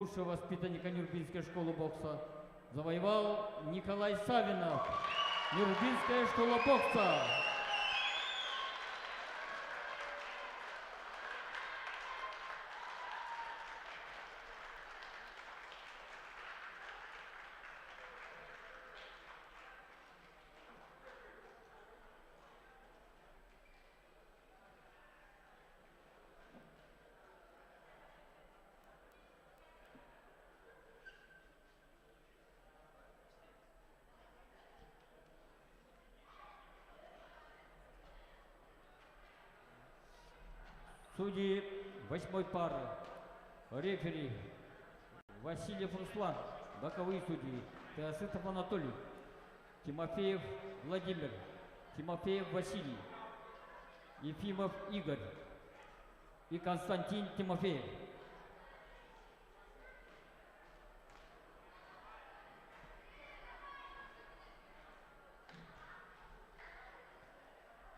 Лучшего воспитанника Нюрбинской школы бокса завоевал Николай Савинов. Нюрбинская школа бокса. Судьи восьмой пары. Рефери Васильев Руслан. Боковые судьи Теоситов Анатолий, Тимофеев Владимир, Тимофеев Василий, Ефимов Игорь и Константин Тимофеев.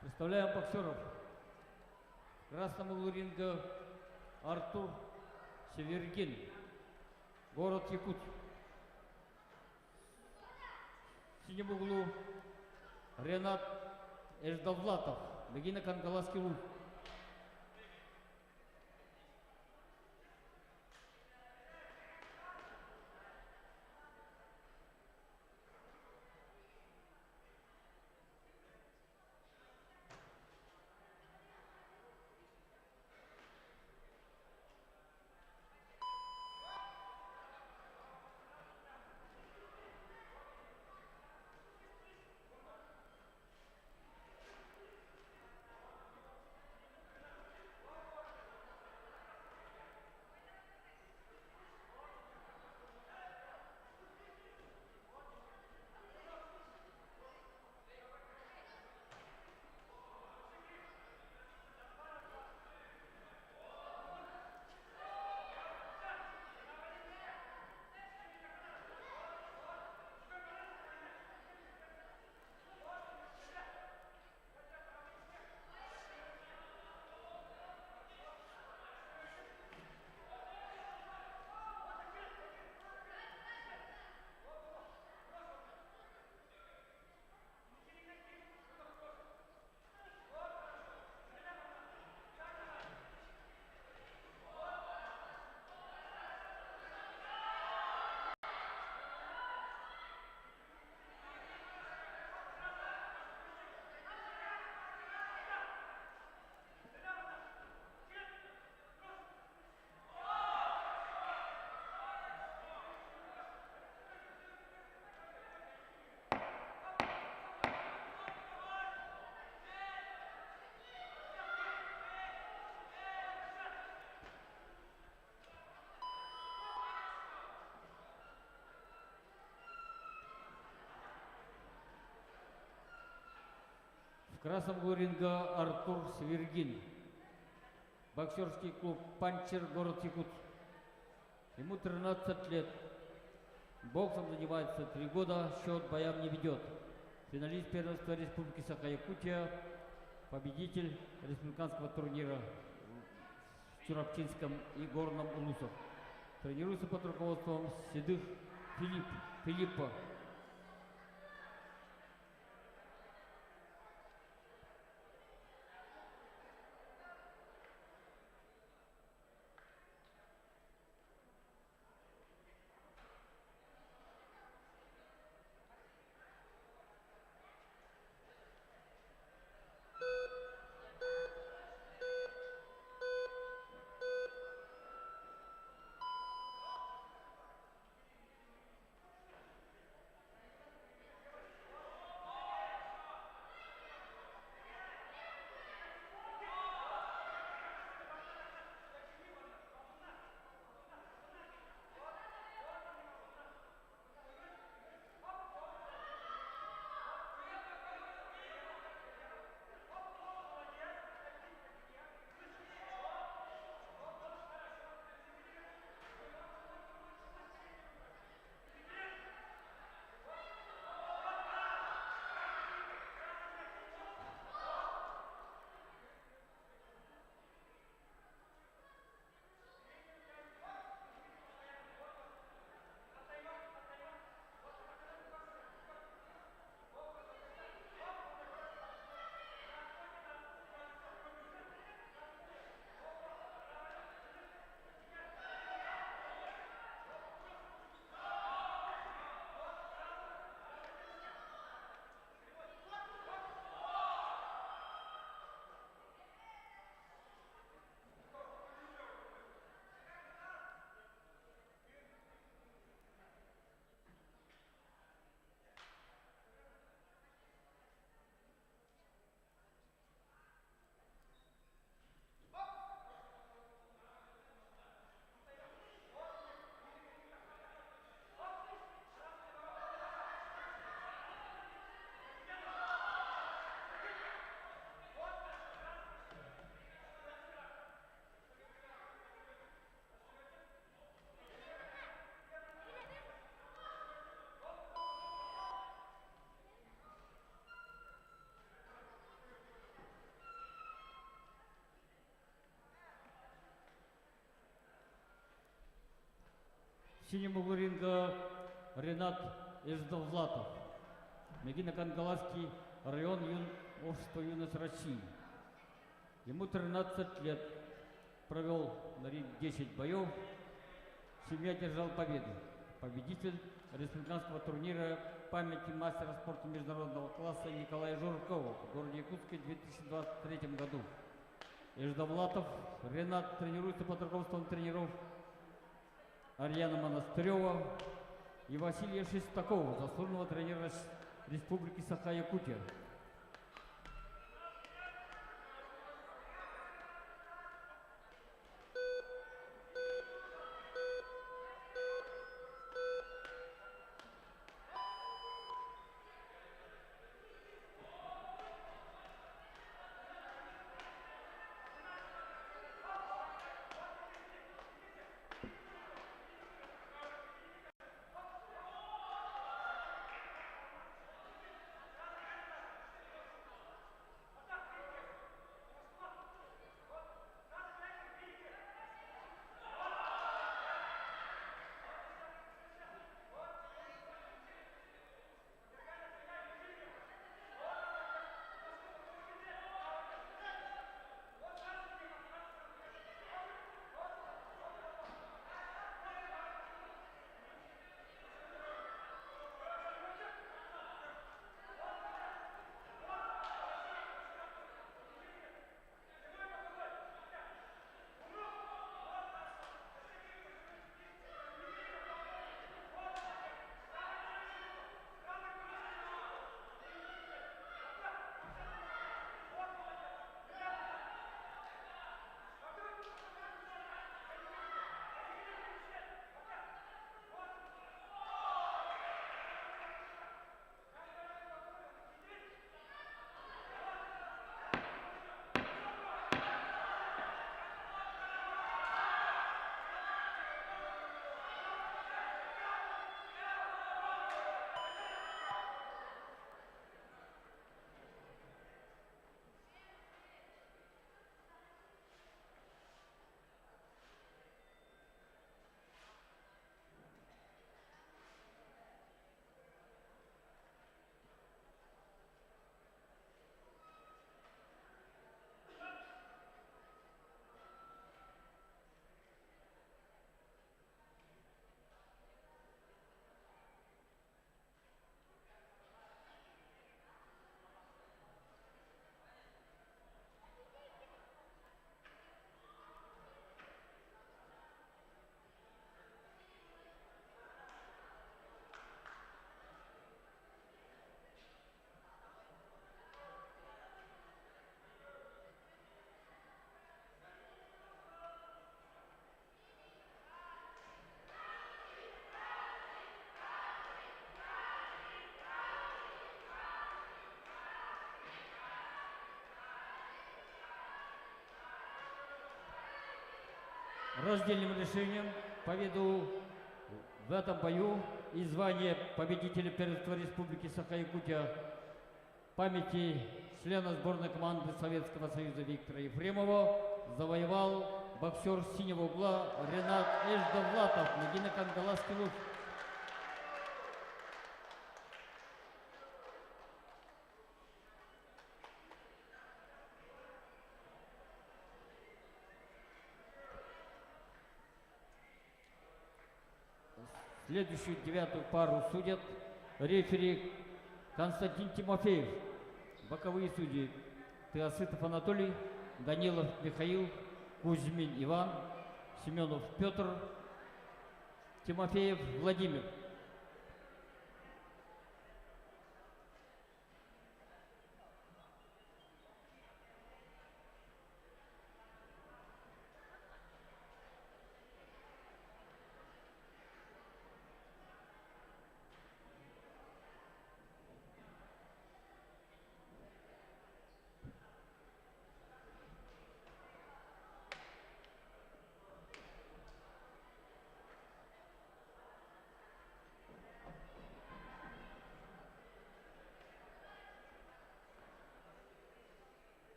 Представляем боксеров. В красном углу ринга Артур Севергин, город Якутск. В синем углу Ренат Эждавлатов, Бегино-Кангаласский рух. В красном углу ринга Артур Севергин, боксерский клуб «Панчер», город Якутск. Ему 13 лет. Боксом занимается 3 года, счет боям не ведет. Финалист первенства Республики Саха-Якутия, победитель республиканского турнира в Чурапчинском и Горном Улусах. Тренируется под руководством Седых Филиппа. синем углу ринга Ренат Эждовлатов. Мегино-Кангаласский район общества юность России. Ему 13 лет. Провел на ринге 10 боев. Семья держал победу. Победитель республиканского турнира памяти мастера спорта международного класса Николая Журкова в городе Якутске в 2023 году. Эждовлатов Ренат тренируется под руководством тренеров Арьяна Монастырева и Василия Шестакова, заслуженного тренера Республики Саха-Якутия. Раздельным решением победу в этом бою и звание победителя первенства Республики Саха-Якутия памяти члена сборной команды Советского Союза Виктора Ефремова завоевал боксер с синего угла Ренат Эждовлатов, Мегино-Кангаласский луч. Следующую девятую пару судят рефери Константин Тимофеев. Боковые судьи Теосытов Анатолий, Данилов Михаил, Кузьмин Иван, Семенов Петр, Тимофеев Владимир.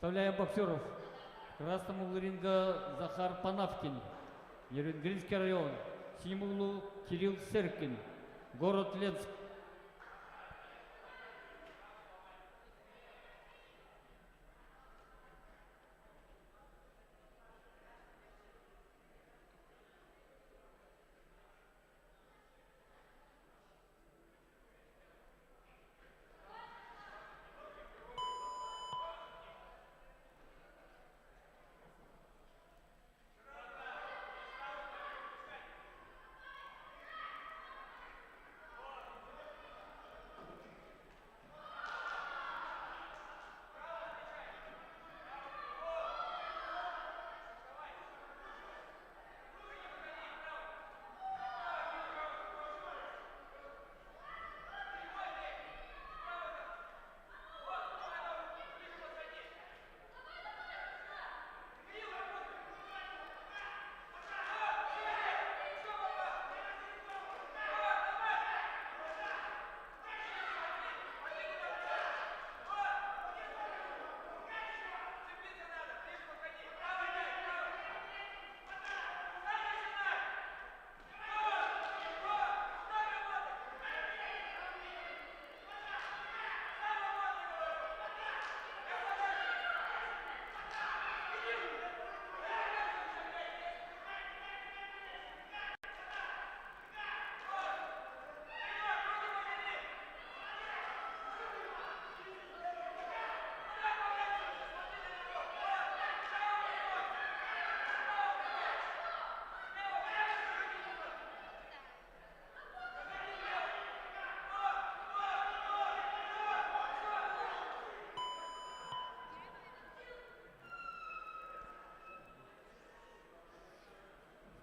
Представляем боксеров. В красном углу ринга Захар Панавкин, Еренгринский район. В синем углу Кирилл Серкин, город Ленск.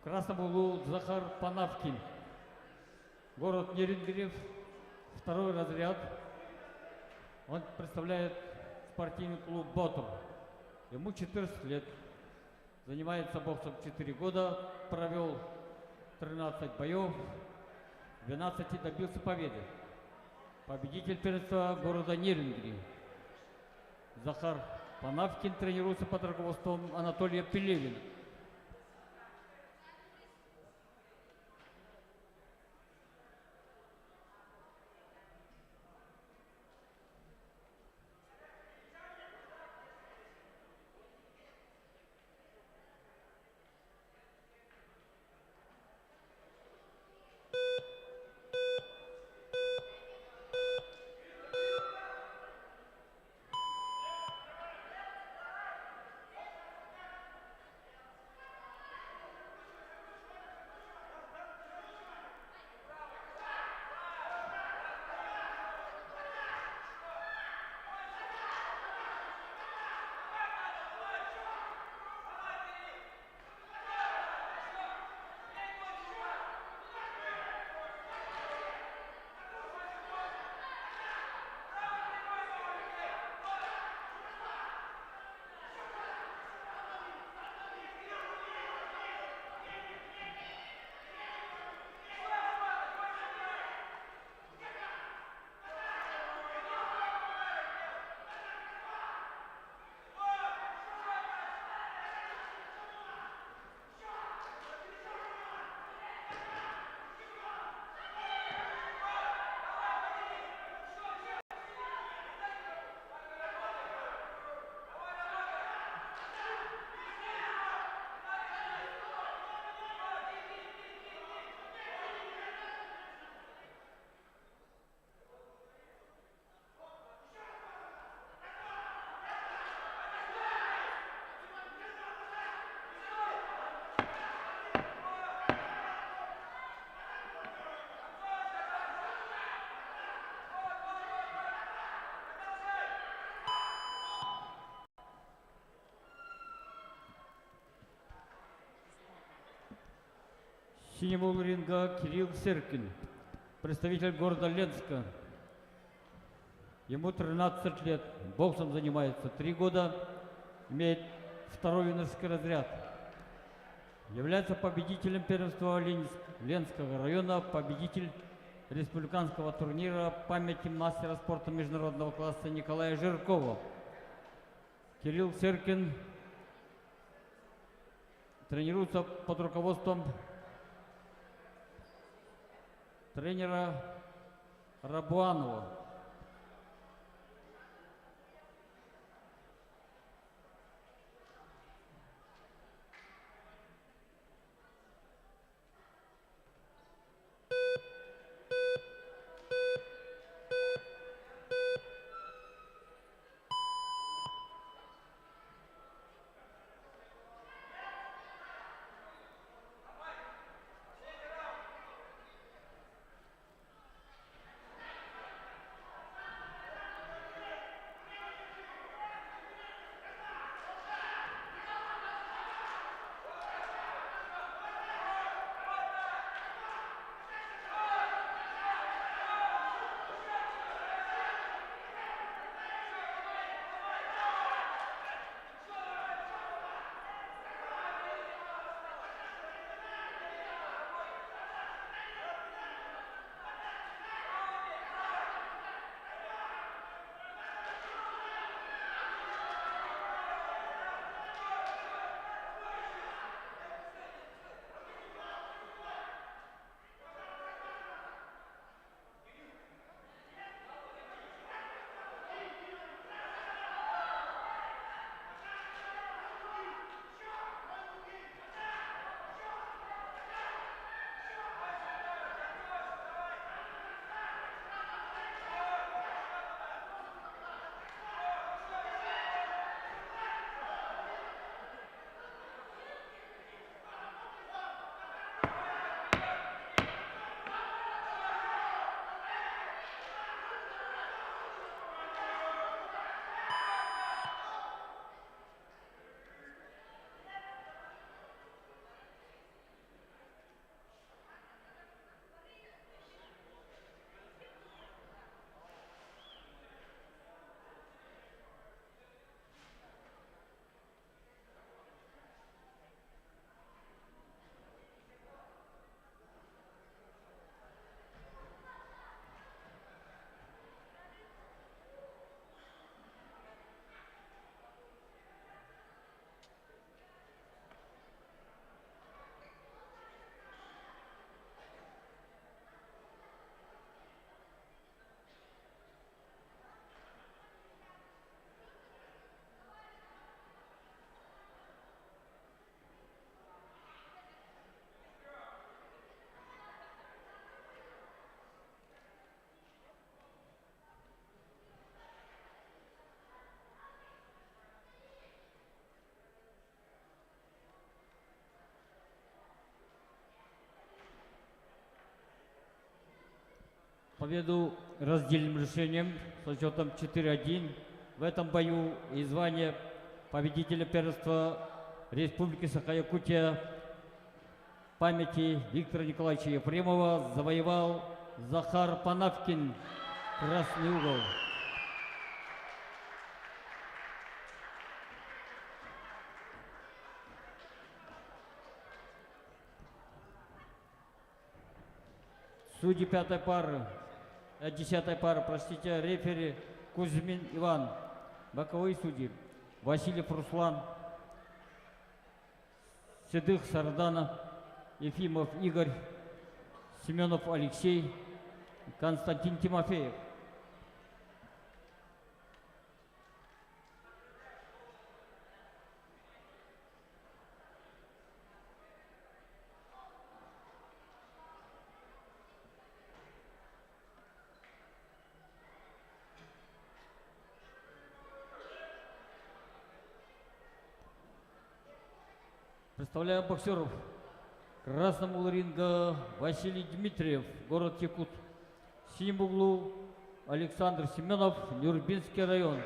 В красном углу Захар Панавкин, город Нерюнгрев, второй разряд. Он представляет спортивный клуб «Ботом». Ему 14 лет. Занимается боксом 4 года, провел 13 боев, 12 добился победы. Победитель первенства города Нерюнгри. Захар Панавкин тренируется под руководством Анатолия Пелевина. В синем углу ринга Кирилл Серкин, представитель города Ленска. Ему 13 лет, боксом занимается 3 года, имеет второй юношеский разряд. Является победителем первенства Ленского района, победитель республиканского турнира памяти мастера спорта международного класса Николая Жиркова. Кирилл Серкин тренируется под руководством тренера Рабуанова. Победу раздельным решением со счетом 4-1 в этом бою и звание победителя первенства Республики Саха-Якутия памяти Виктора Николаевича Ефремова завоевал Захар Панавкин, красный угол. Судьи пятой пары, 10-й пары, простите, рефери Кузьмин Иван, боковые судьи Васильев Руслан, Седых Сардана, Ефимов Игорь, Семенов Алексей, Константин Тимофеев. Представляем боксеров. В красном углу ринга Василий Дмитриев, город Якут. В синем углу Александр Семенов, Нюрбинский район.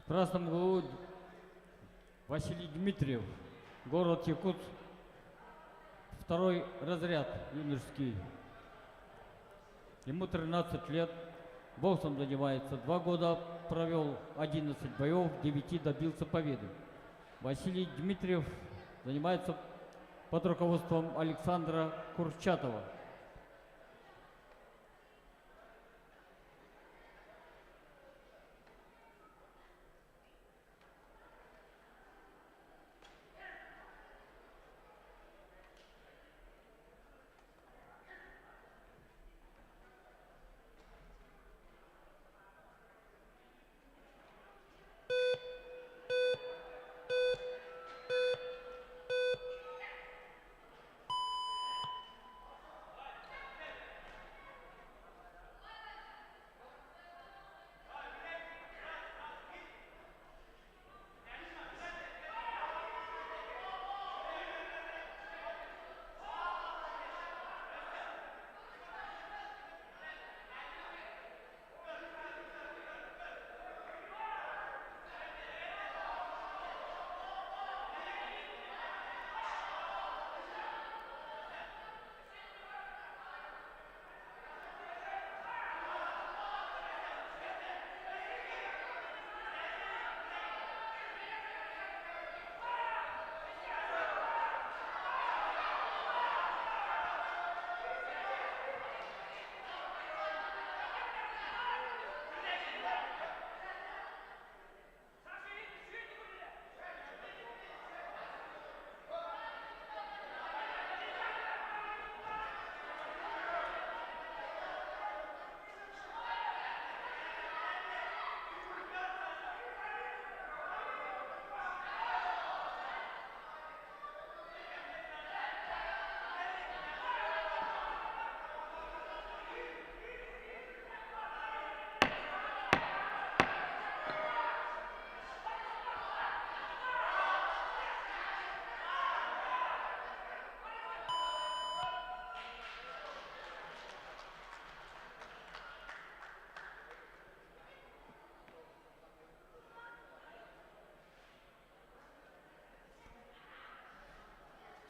В красном углу Василий Дмитриев, город Якутск, второй разряд юношеский. Ему 13 лет, боксом занимается 2 года, провел 11 боев, 9 добился победы. Василий Дмитриев занимается под руководством Александра Курчатова.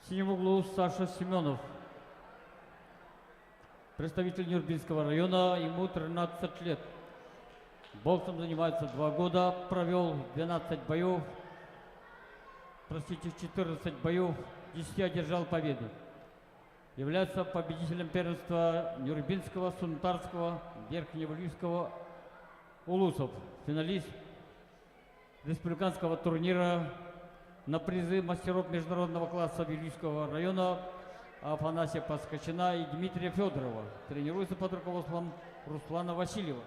В синем углу Саша Семенов, представитель Нюрбинского района, ему 13 лет. Боксом занимается 2 года, провел 14 боев, 14 боев, 10 одержал победы. Является победителем первенства Нюрбинского, Сунтарского, Верхневолжского, Улусов, финалист республиканского турнира на призы мастеров международного класса Вилюйского района Афанасия Паскачина и Дмитрия Федорова. Тренируется под руководством Руслана Васильева.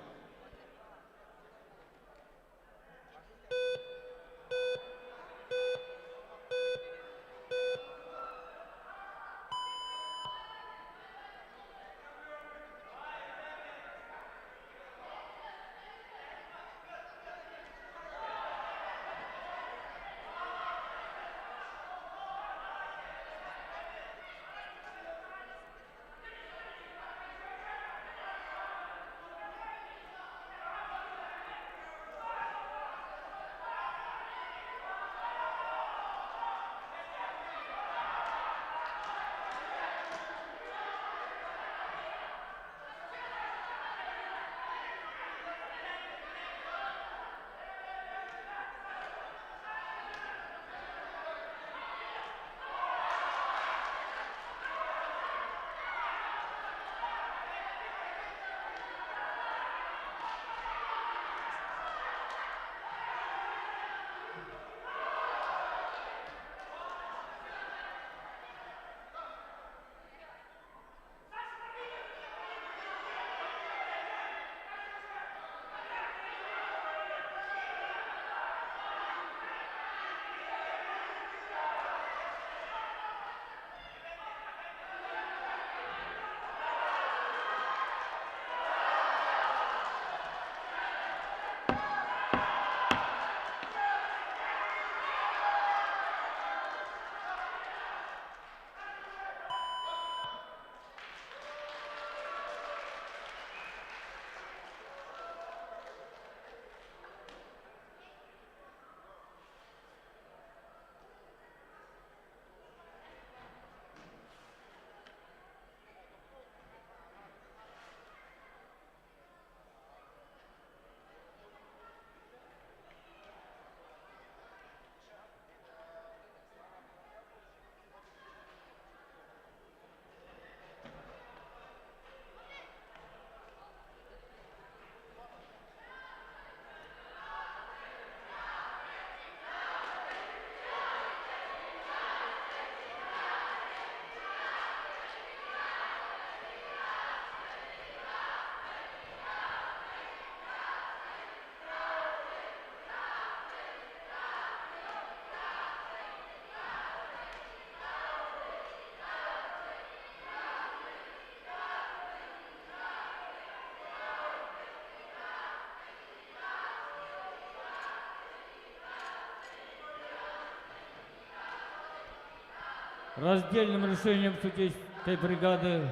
Раздельным решением судейской бригады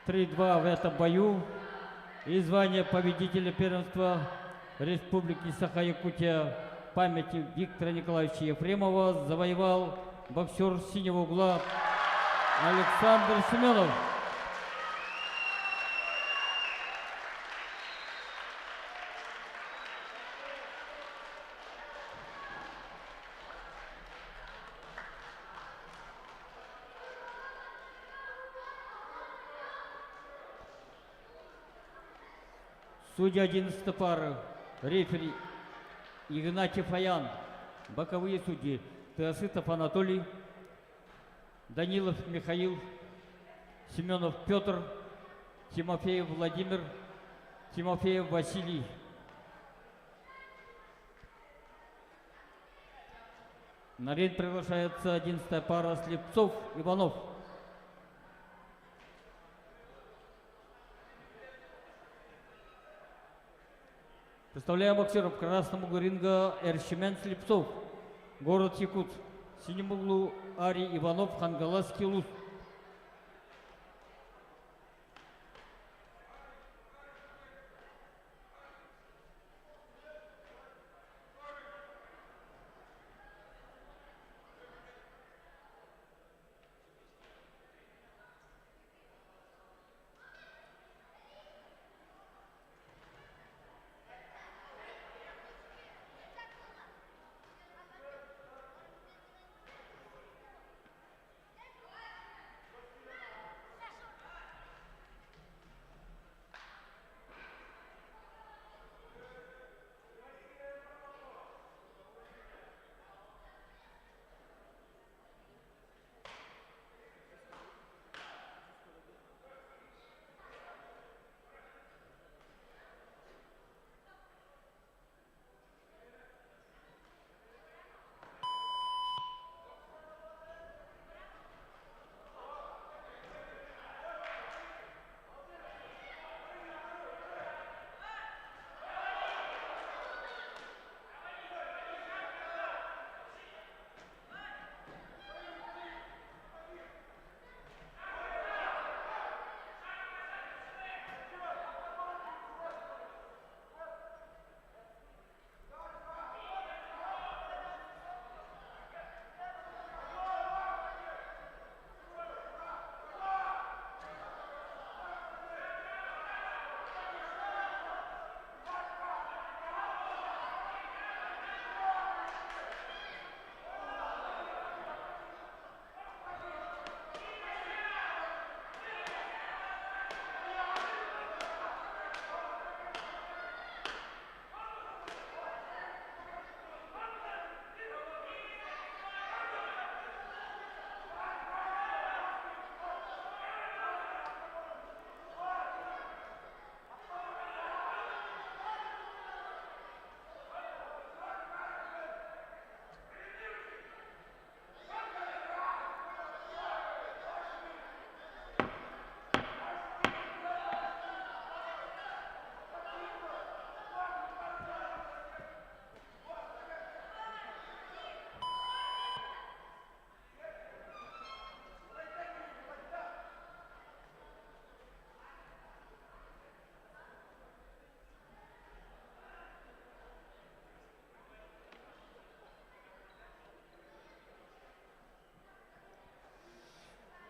3-2 в этом бою и звание победителя первенства Республики Саха-Якутия памяти Виктора Николаевича Ефремова завоевал боксер синего угла Александр Семенов. Судья 11 пары, рефери Игнатьев Аян, боковые судьи Теоситов Анатолий, Данилов Михаил, Семенов Петр, Тимофеев Владимир, Тимофеев Василий. На ринг приглашается 11 пара Слепцов Иванов. Представляем боксеров красного угла ринга Эршемен Слепцов, город Якут. В синем углу Арий Иванов, Хангаласский Луз.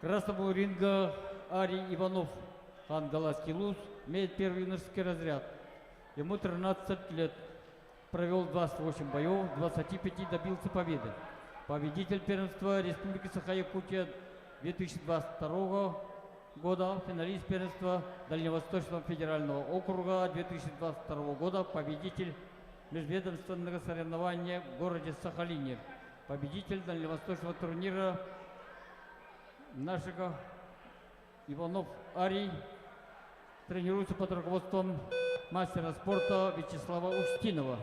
Красного ринга Арий Иванов, Хангаласский Луз, имеет первый юношеский разряд. Ему 13 лет. Провел 28 боев, 25 добился победы. Победитель первенства Республики Саха-Якутия 2022 года, финалист первенства Дальневосточного федерального округа 2022 года, победитель межведомственного соревнования в городе Сахалине, победитель Дальневосточного турнира нашего Иванов Арий, тренируется под руководством мастера спорта Вячеслава Устинова.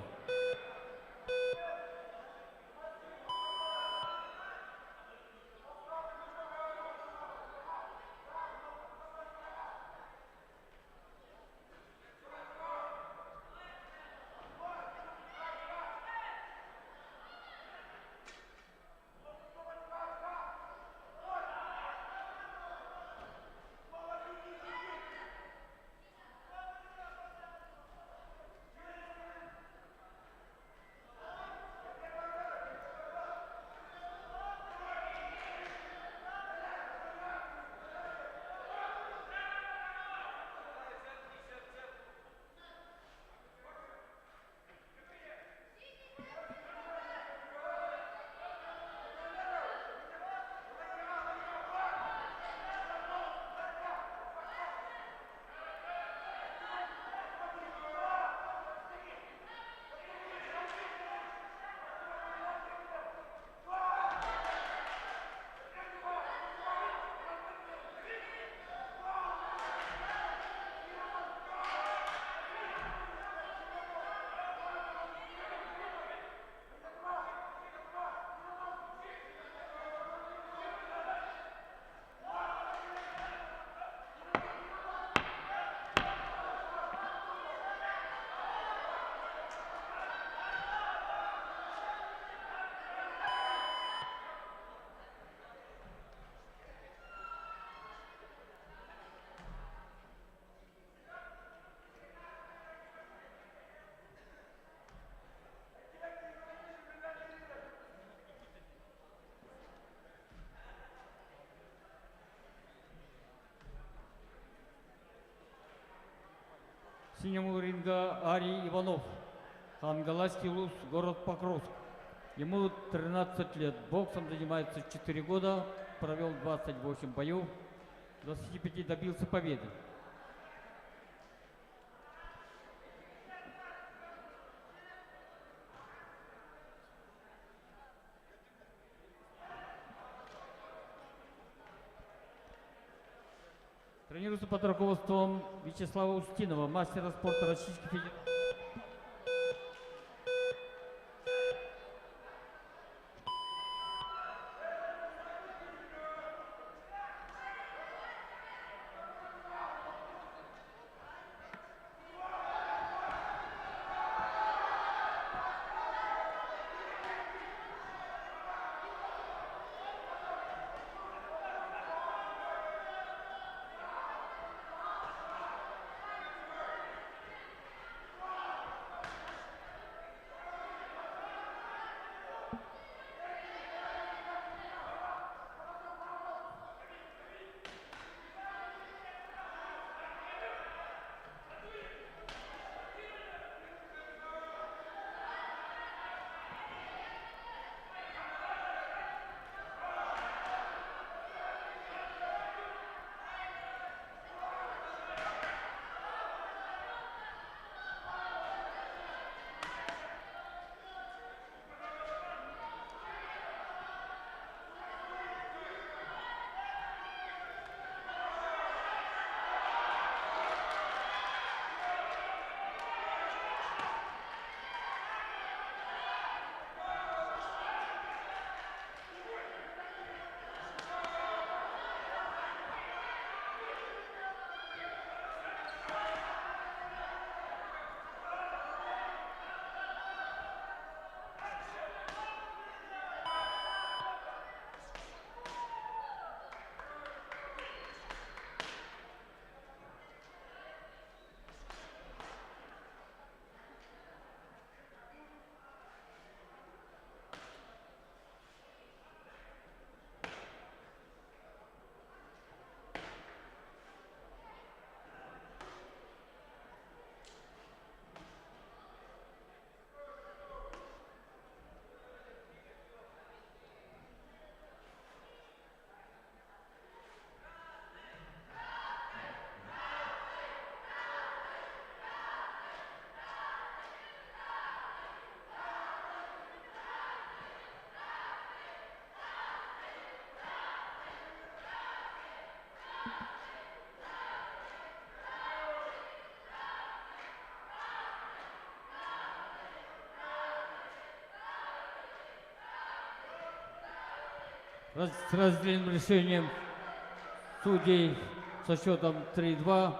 синему ринга Арий Иванов, Хангаласский Луз, город Покровск. Ему 13 лет. Боксом занимается 4 года, провел 28 боев, 25 добился победы. Тренируется под руководством Вячеслава Устинова, мастера спорта Российской Федерации. С разделенным решением судей со счетом 3-2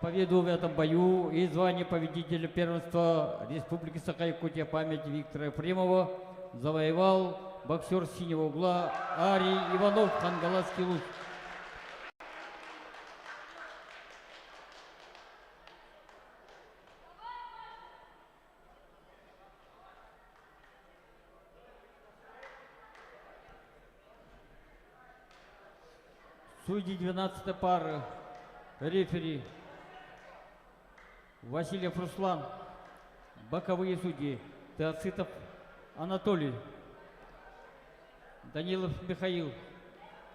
победу в этом бою и звание победителя первенства Республики Саха-Якутия памяти Виктора Ефремова завоевал боксер синего угла Арий Иванов, Хангаласский Луз. Судьи 12-й пары, рефери Васильев Руслан, боковые судьи Теоцитов Анатолий, Данилов Михаил,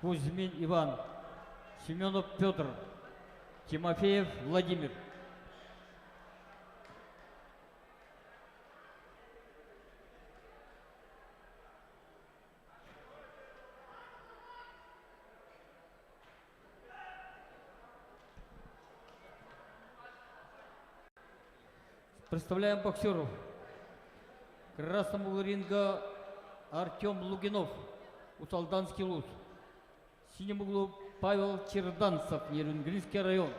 Кузьмин Иван, Семенов Петр, Тимофеев Владимир. Представляем боксеров. Красному ринга Артем Лугинов, Уталданский Луз. В синем углу Павел Черданцев, Еренгельский район.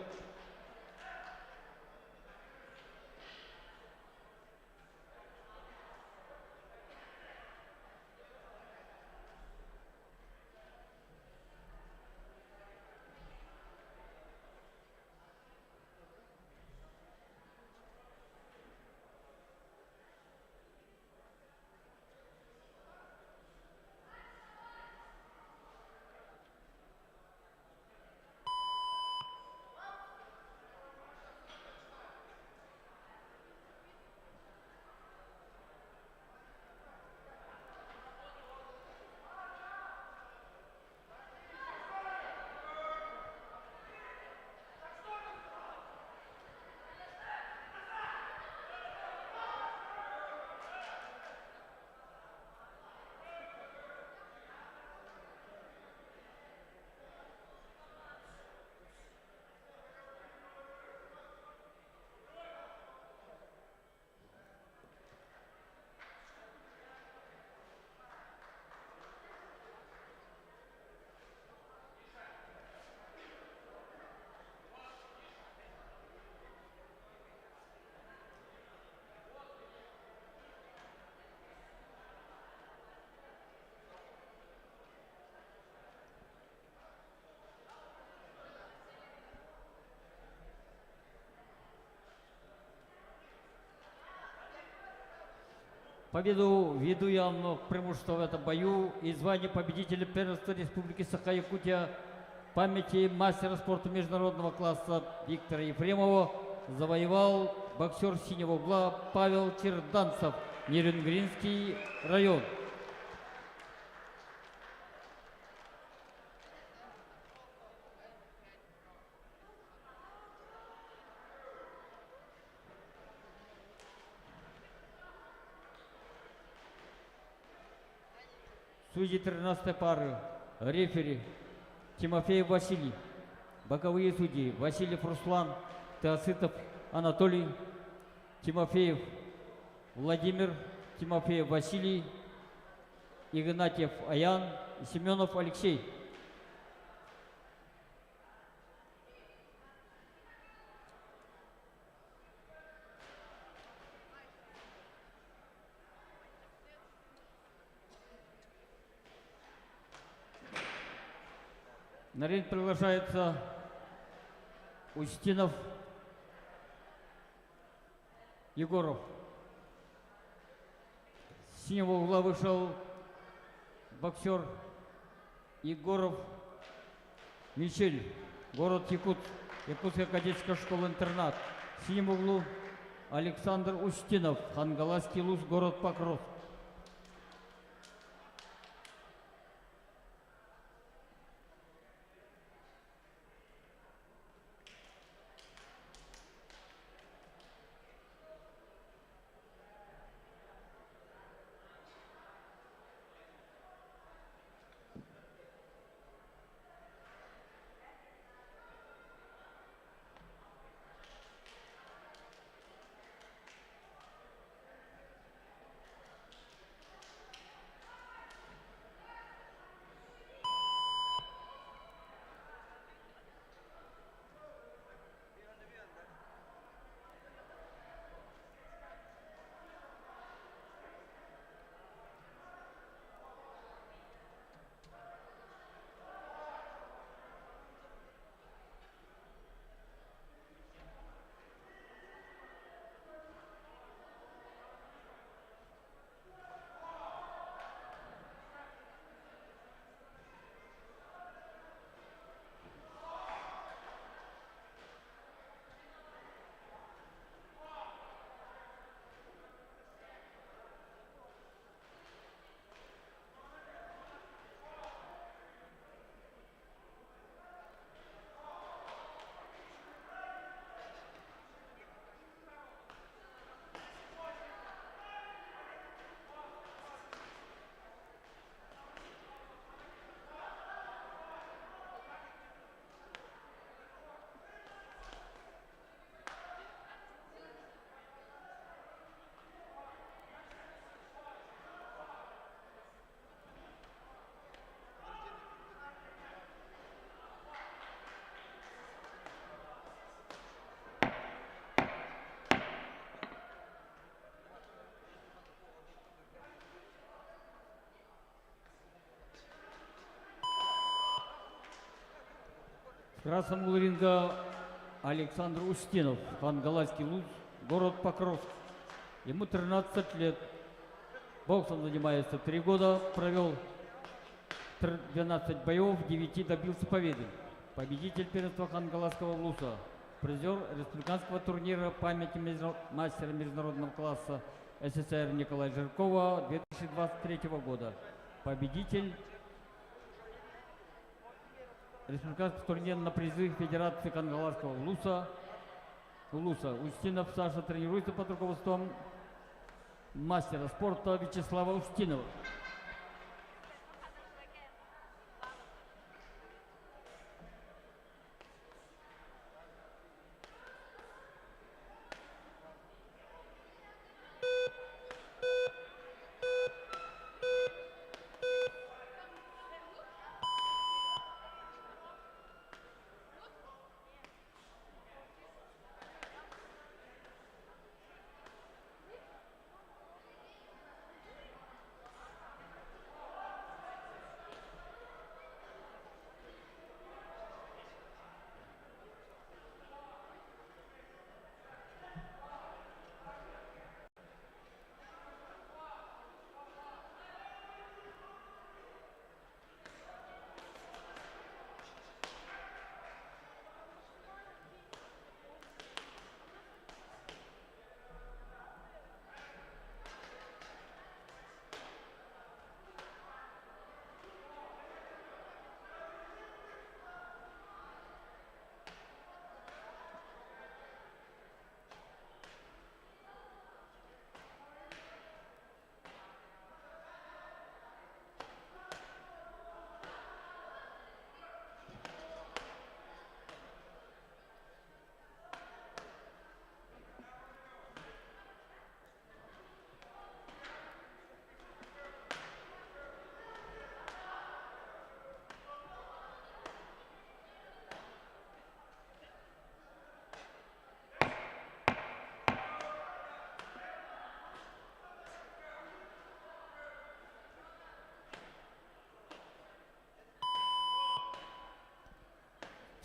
Победу ввиду явного преимущества в этом бою и звание победителя первенства Республики Саха-Якутия памяти мастера спорта международного класса Виктора Ефремова завоевал боксер синего угла Павел Черданцев, Нерюнгринский район. Судьи 13-й пары, рефери Тимофеев Василий, боковые судьи Васильев Руслан, Теоситов Анатолий, Тимофеев Владимир, Тимофеев Василий, Игнатьев Аян, Семенов Алексей. На ринг приглашается Устинов Егоров. С синего угла вышел боксер Егоров Мишель, город Якут, Якутская кадетская школа-интернат. В синем углу Александр Устинов, Хангаласский Луз, город Покров. В красном углу ринга Александр Устинов, Хангаласский Луз, город Покровск. Ему 13 лет. Боксом занимается 3 года, провел 12 боев, 9 добился победы. Победитель первенства Хангаласского Луза, призер республиканского турнира памяти мастера международного класса СССР Николая Жиркова 2023 года. Победитель республиканский турнир на призы Федерации Хангаласского Луза. Устинов Саша тренируется под руководством мастера спорта Вячеслава Устинова.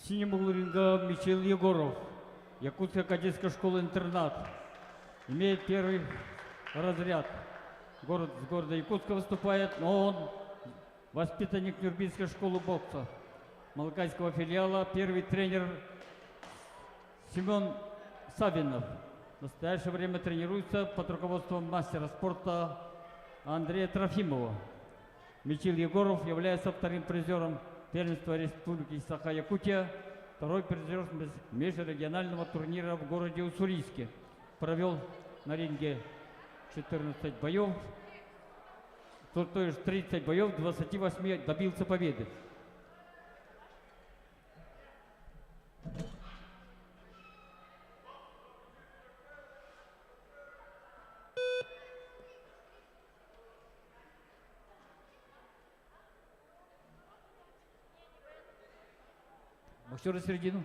синем углу ринга Михаил Егоров, Якутская кадетская школа-интернат. Имеет первый разряд. С города Якутска выступает, но он воспитанник Нюрбинской школы бокса, Малакайского филиала, первый тренер Семен Савинов. В настоящее время тренируется под руководством мастера спорта Андрея Трофимова. Михаил Егоров является вторым призером первенства Республики Саха-Якутия, второй призер межрегионального турнира в городе Уссурийске. Провел на ринге 14 боев, то есть 30 боев, 28 добился победы. Боксеры середину.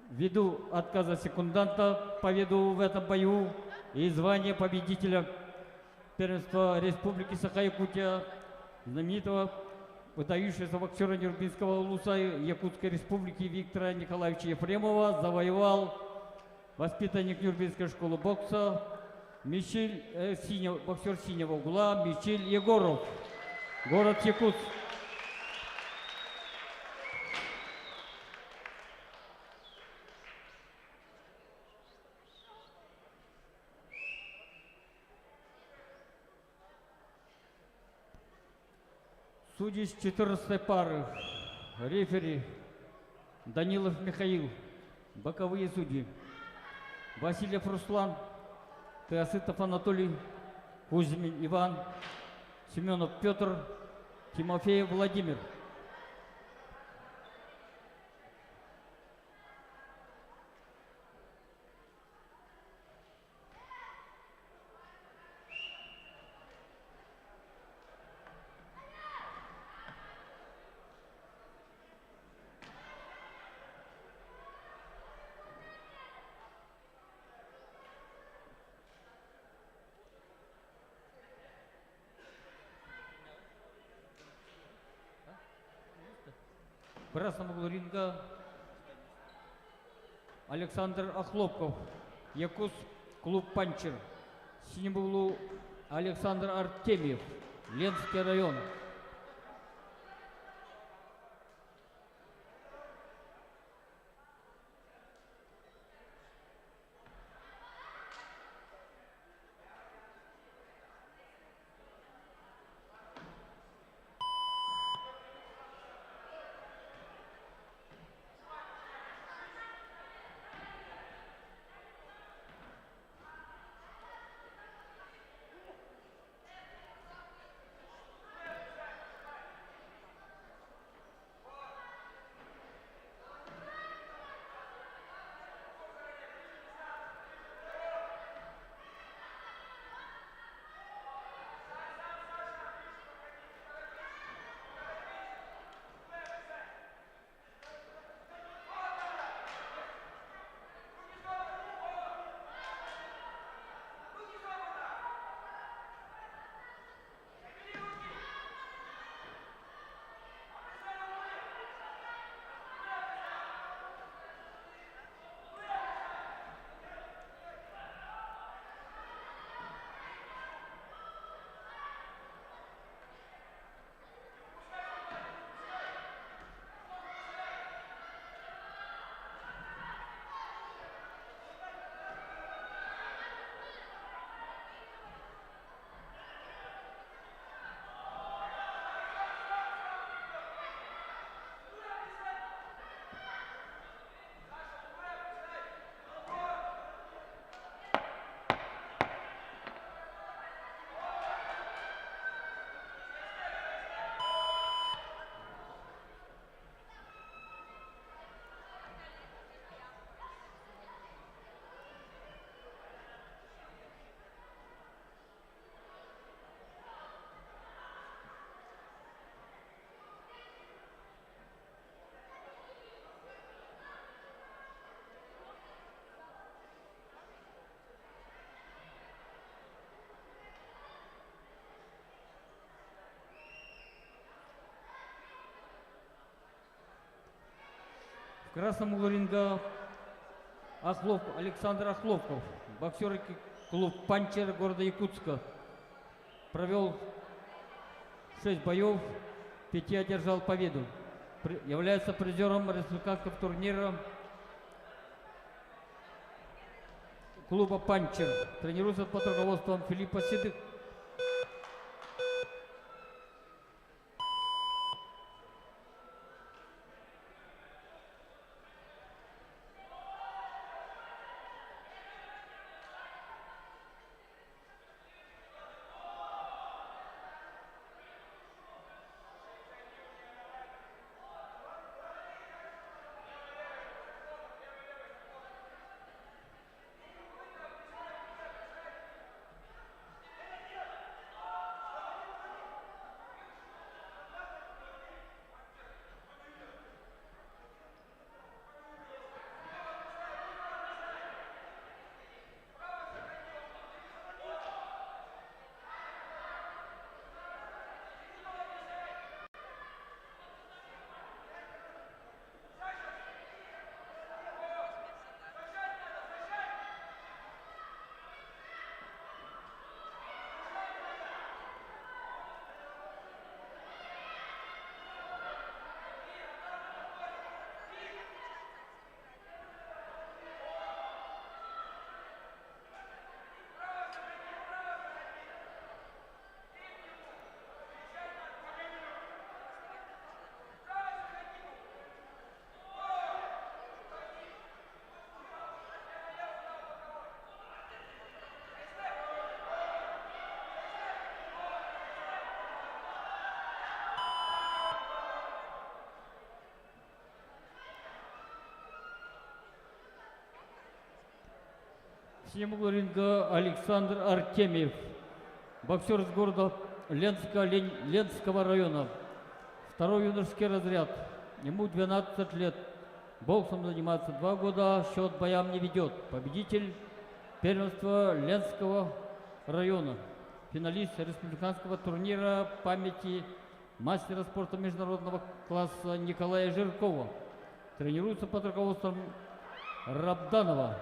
Ввиду отказа секунданта победу в этом бою и звание победителя первенства Республики Саха-Якутия, знаменитого выдающегося боксера Нюрбинского улуса Якутской Республики Виктора Николаевича Ефремова завоевал воспитанник Нюрбинской школы бокса боксер синего угла Михаил Егоров, город Якутск. Судьи с 14-й пары. Рефери Данилов Михаил. Боковые судьи. Васильев Руслан, Теосытов Анатолий, Кузьмин Иван, Семенов Петр, Тимофеев Владимир. В красном углу ринга Александр Охлопков, Якутск, клуб «Панчер». В синем углу Александр Артемьев, Ленский район. В красном углу ринга Александр Охлопков, боксер клуб «Панчер» города Якутска. Провел 6 боев, 5 одержал победу. Является призером республиканского турнира клуба «Панчер». Тренируется под руководством Филиппа Седых. В синем углу ринга Александр Артемьев, боксер из города Ленского района. Второй юношеский разряд. Ему 12 лет. Боксом занимается 2 года, счет боям не ведет. Победитель первенства Ленского района. Финалист республиканского турнира памяти мастера спорта международного класса Николая Жиркова. Тренируется под руководством Рабданова.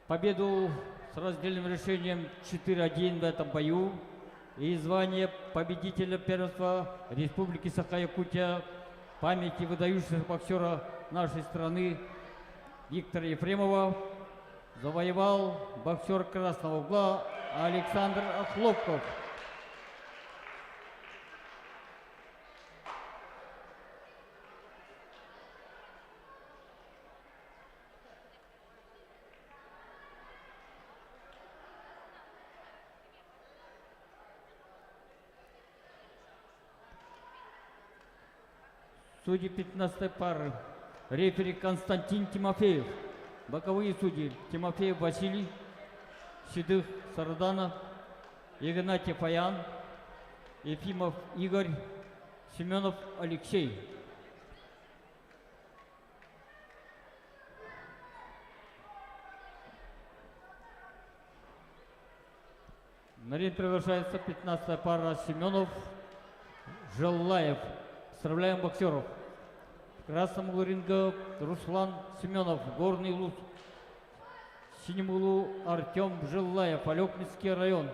победу с раздельным решением 4-1 в этом бою и звание победителя первенства Республики Саха-Якутия памяти выдающегося боксера нашей страны Виктора Ефремова завоевал боксер красного угла Александр Хлопков. Судьи 15-й пары. Рефери Константин Тимофеев. Боковые судьи Тимофеев Василий, Седых Сарданов, Игнатьев Аян, Ефимов Игорь, Семенов Алексей. На ринг приглашается 15-я пара Семенов Желаев. Поздравляем боксеров. В красном углу ринга Руслан Семенов, Горный Луз. В синем углу Артем Желаев, Алекминский район.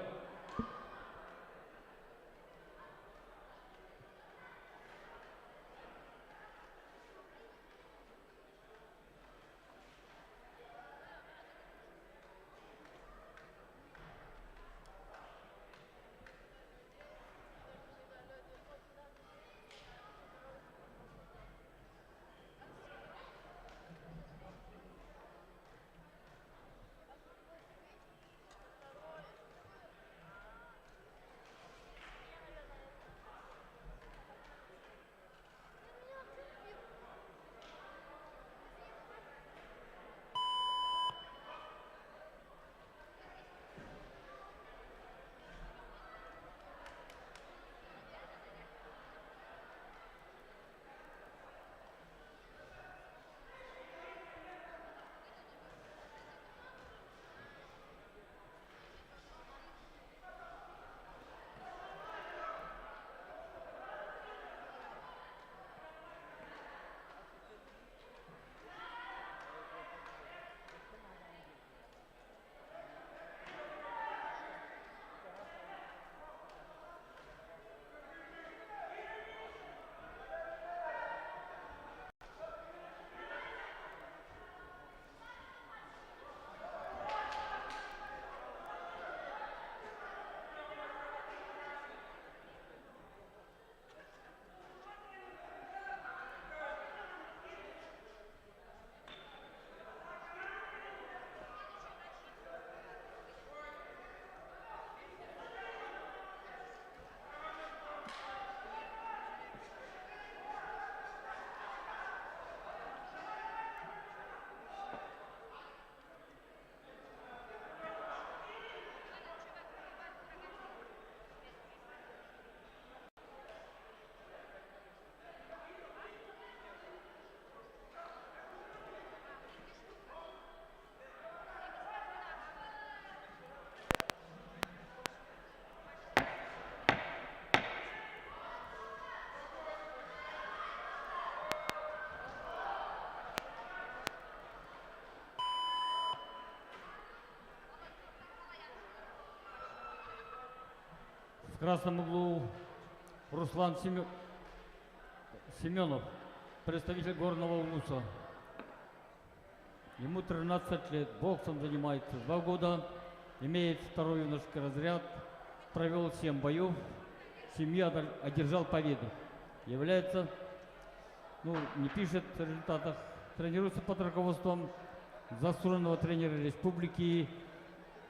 В красном углу Руслан Семенов, представитель Горного Улуса. Ему 13 лет, боксом занимается 2 года, имеет второй юношеский разряд, провел 7 боев, семья одержал победу. Является, не пишет в результатах, тренируется под руководством заслуженного тренера республики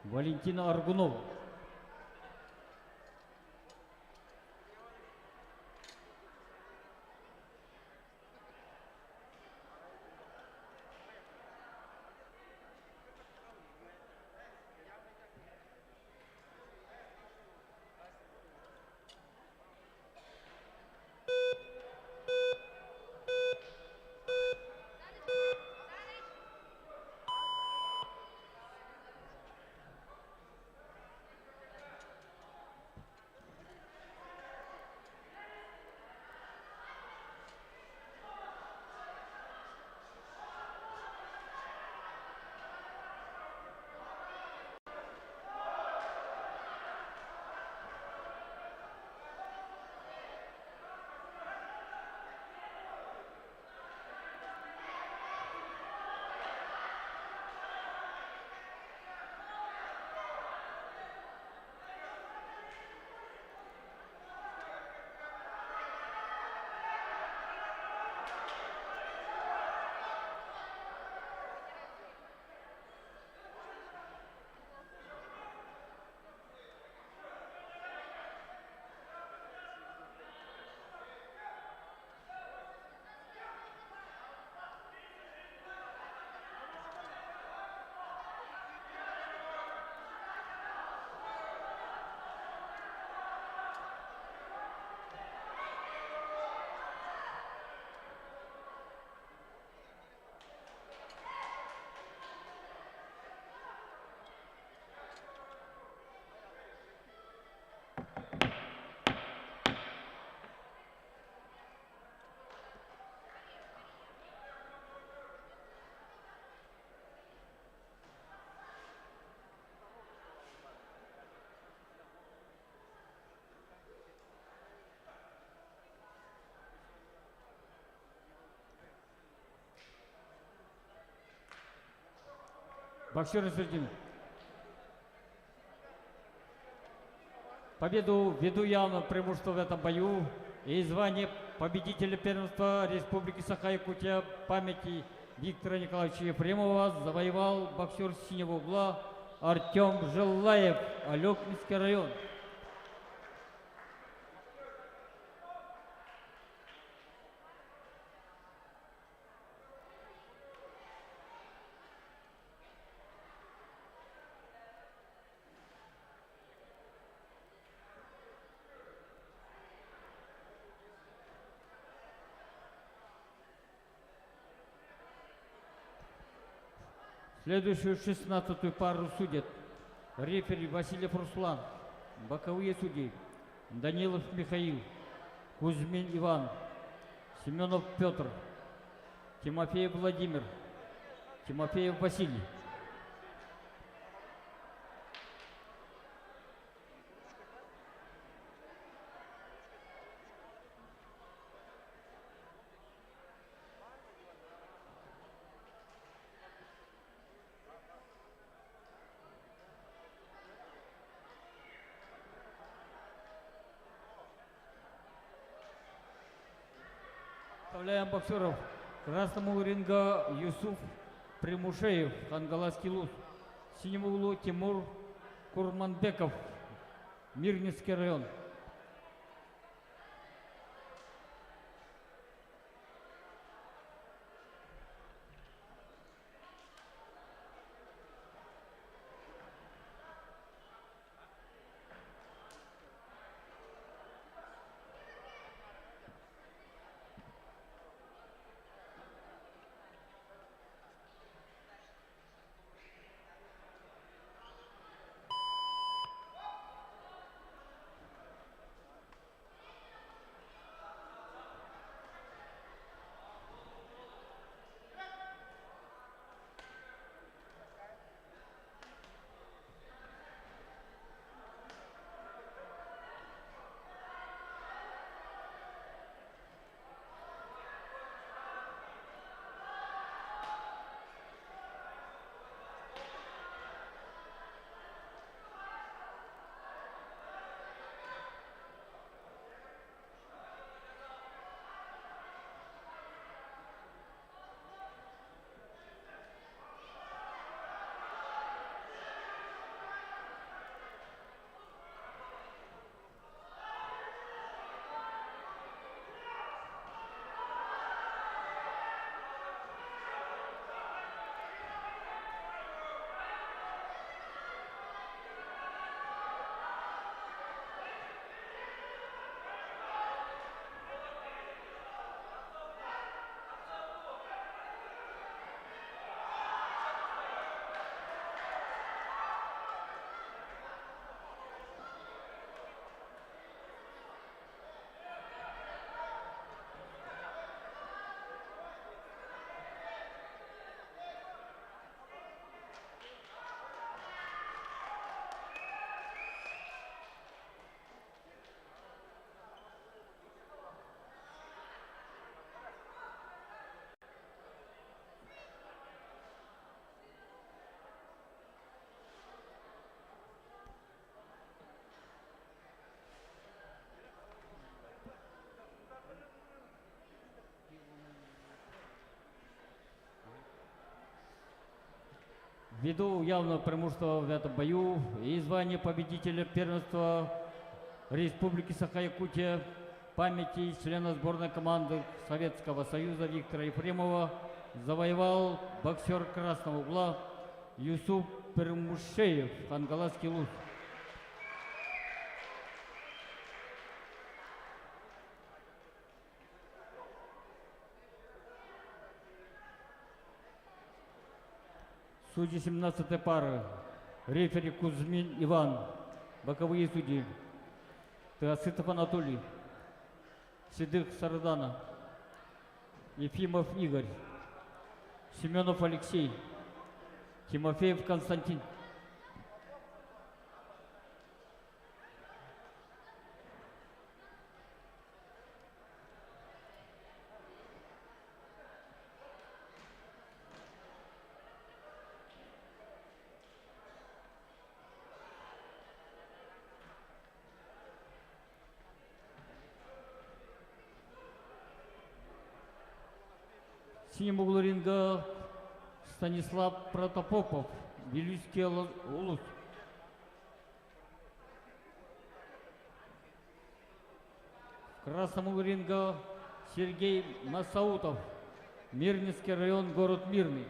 Валентина Аргунова. Боксер Средин. Победу ввиду явного преимущества в этом бою и звание победителя первенства Республики Саха-Якутия памяти Виктора Николаевича Ефремова завоевал боксер с синего угла Артем Желаев, Алекминский район. Следующую 16-ю пару судят рефери Васильев Руслан, боковые судьи Данилов Михаил, Кузьмин Иван, Семенов Петр, Тимофеев Владимир, Тимофеев Василий. Представляем боксеров. Красному ринга Юсуф Примушеев, Хангаласский Луз. Синему углу Тимур Курманбеков, Мирнинский район. Ввиду явного преимущества в этом бою и звание победителя первенства Республики Саха-Якутия памяти члена сборной команды Советского Союза Виктора Ефремова завоевал боксер красного угла Юсуф Примушеев, Хангаласский Луз. Судьи 17-й пары. Рефери Кузьмин Иван. Боковые судьи. Теоситов Анатолий. Седых Сардана. Ефимов Игорь. Семенов Алексей. Тимофеев Константин. синем углу ринга Станислав Протопопов, Вилюйский Улус. В красном углу ринга Сергей Масаутов, Мирнинский район, город Мирный.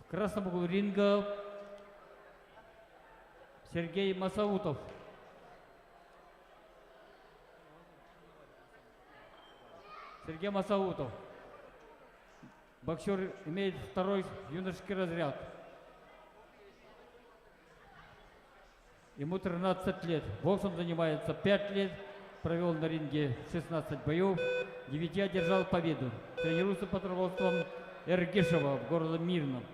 В красном углу ринга Сергей Масаутов. Сергей Масаутов. Боксер имеет второй юношеский разряд. Ему 13 лет. Боксом занимается 5 лет. Провел на ринге 16 боев. 9 одержал победу. Тренируется под руководством Эргишева в городе Мирном.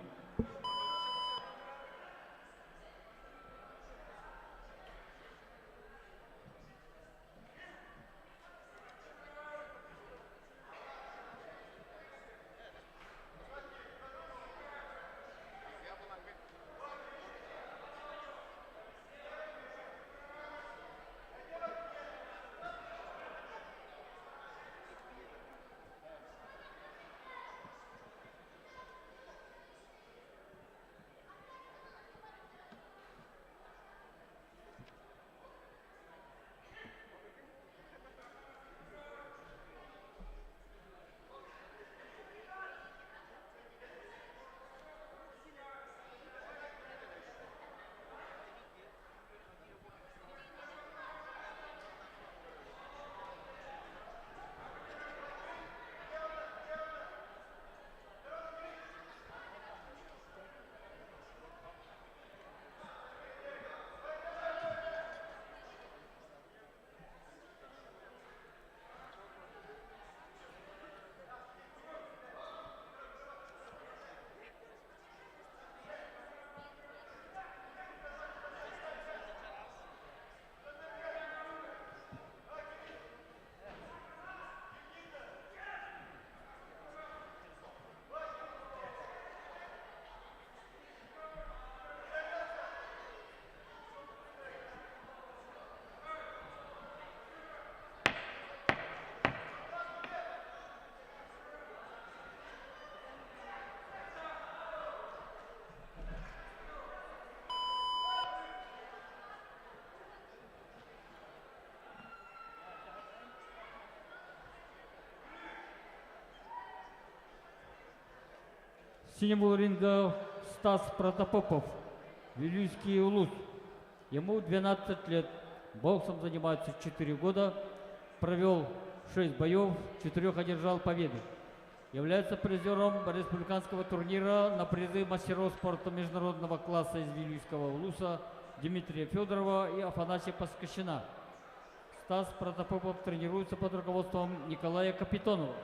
синем углу ринга Стас Протопопов, Вилюйский Улус. Ему 12 лет. Боксом занимается 4 года. Провел 6 боев, 4 одержал победы. Является призером республиканского турнира на призы мастеров спорта международного класса из Вилюйского Улуса Дмитрия Федорова и Афанасия Паскощина. Стас Протопопов тренируется под руководством Николая Капитонова.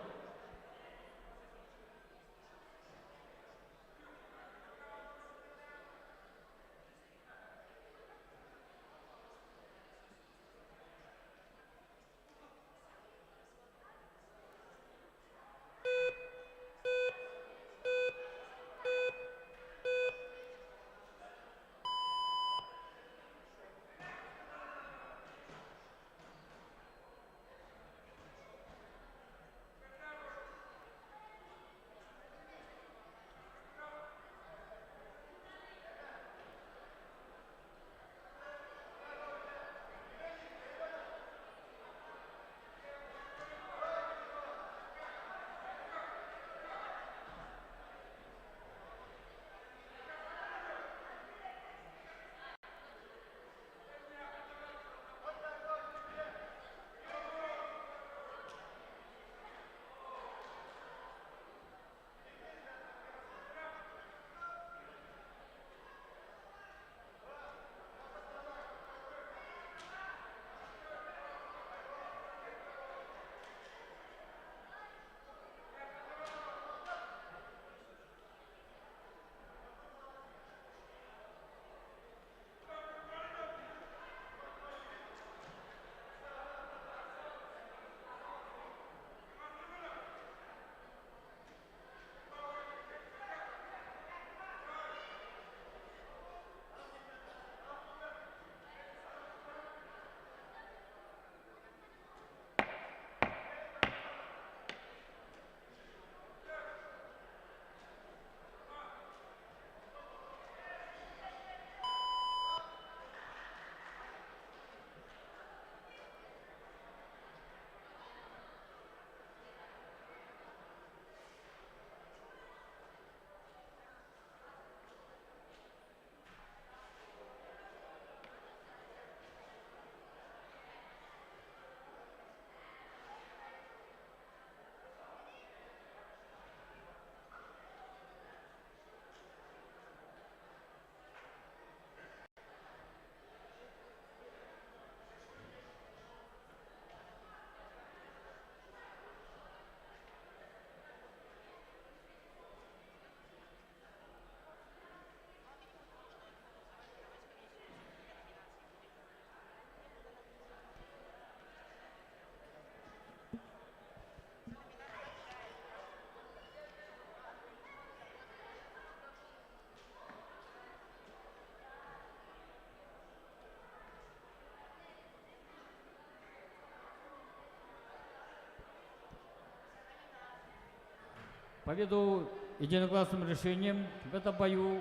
Победу единогласным решением в этом бою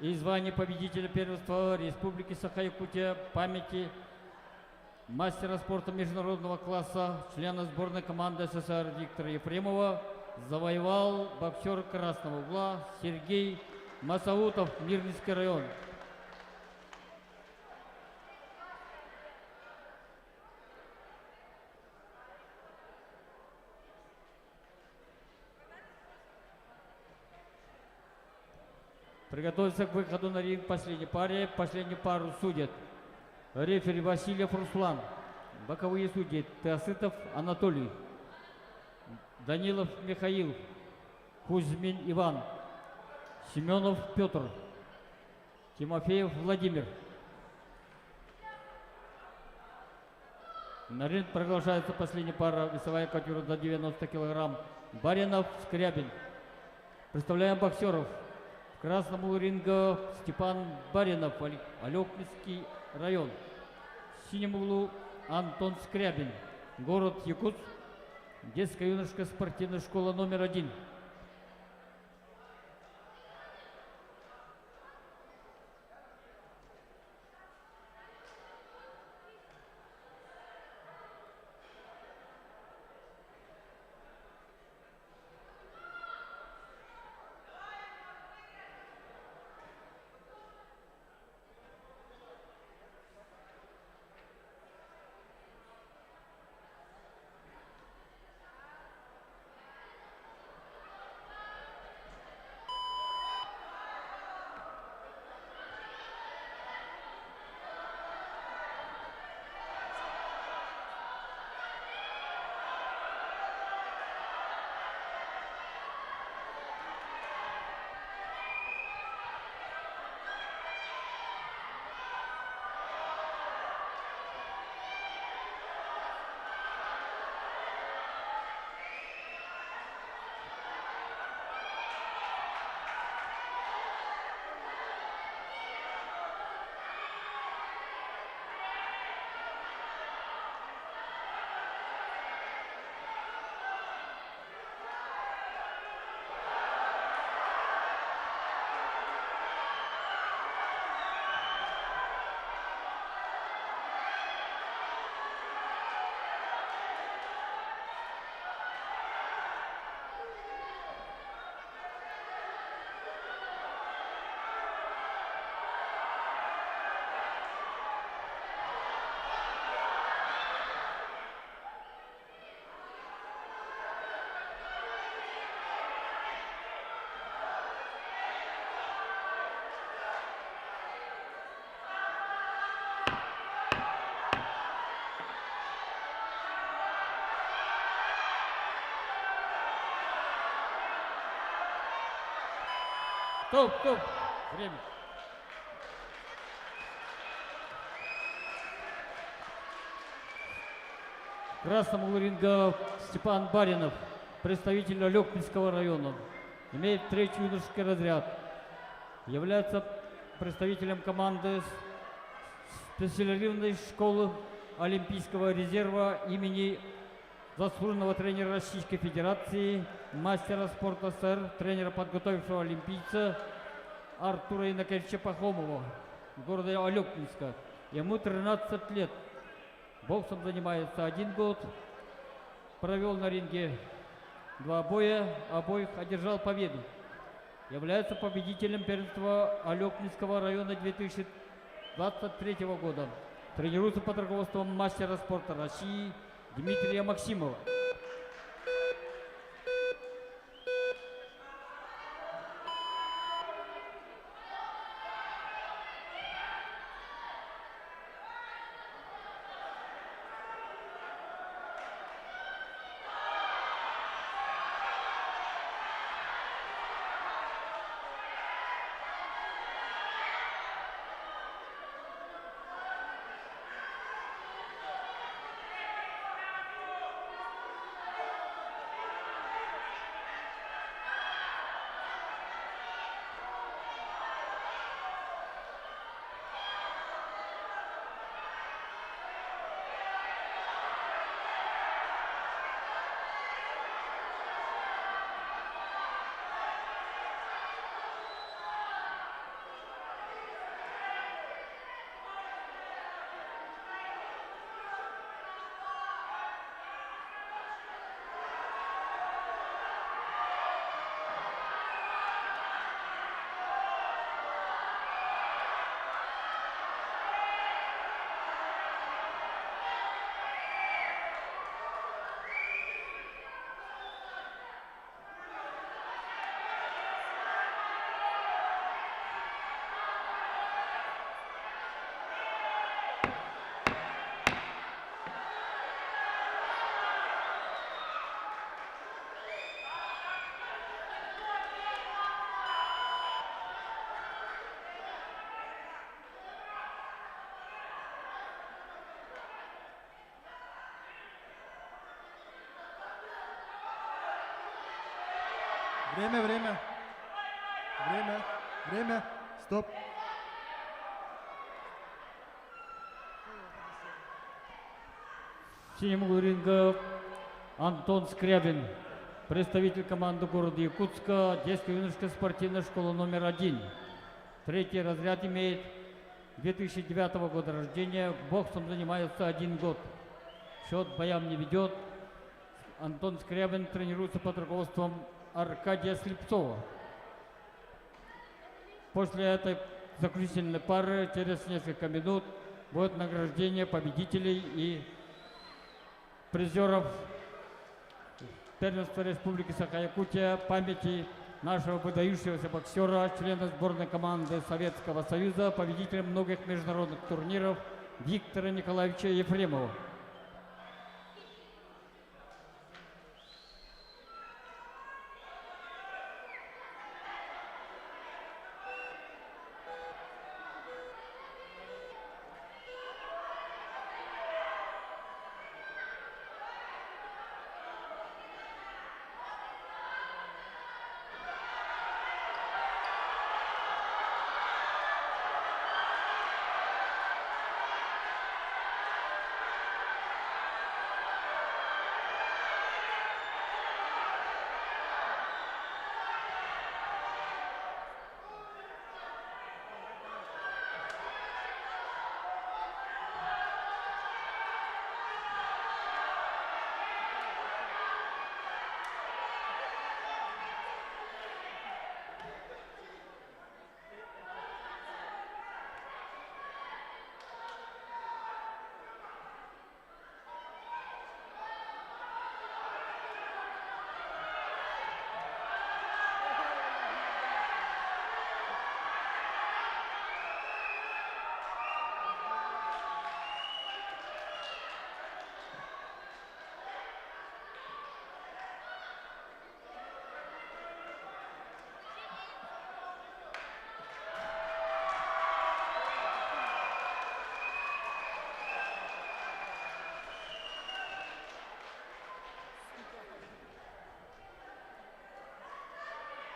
и звание победителя первенства Республики Саха-Якутия памяти мастера спорта международного класса, члена сборной команды СССР Виктора Ефремова завоевал боксер красного угла Сергей Масаутов, Мирнинский район. Приготовиться к выходу на ринг последней паре. Последнюю пару судят рефери Васильев Руслан. Боковые судьи Теосытов Анатолий, Данилов Михаил, Кузьмин Иван, Семенов Петр, Тимофеев Владимир. На ринг продолжается последняя пара, весовая категория до 90 килограмм. Баринов Скрябин. Представляем боксеров. В красном углу ринга Степан Баринов, Алекминский район. В синем углу Антон Скрябин, город Якутск, детская юношеская спортивная школа номер 1. Стоп, стоп. Время. Красного угла ринга Степан Баринов, представитель Алекминского района. Имеет третий юношеский разряд. Является представителем команды специализированной школы Олимпийского резерва имени заслуженного тренера Российской Федерации, мастера спорта СССР, тренера, подготовившего олимпийца Артура Иннокентьевича Пахомова, города Алекминска. Ему 13 лет. Боксом занимается 1 год. Провел на ринге 2 боя, обоих одержал победу. Является победителем первенства Алекминского района 2023 года. Тренируется под руководством мастера спорта России Дмитрия Максимова. Время. Стоп. В синем углу ринга Антон Скрябин, представитель команды города Якутска, детско-юношеская спортивная школа номер 1. Третий разряд имеет 2009 года рождения, боксом занимается 1 год. Счет боям не ведет. Антон Скрябин тренируется под руководством Аркадия Слепцова. После этой заключительной пары через несколько минут будет награждение победителей и призеров первенства Республики Саха-Якутия памяти нашего выдающегося боксера, члена сборной команды Советского Союза, победителя многих международных турниров Виктора Николаевича Ефремова.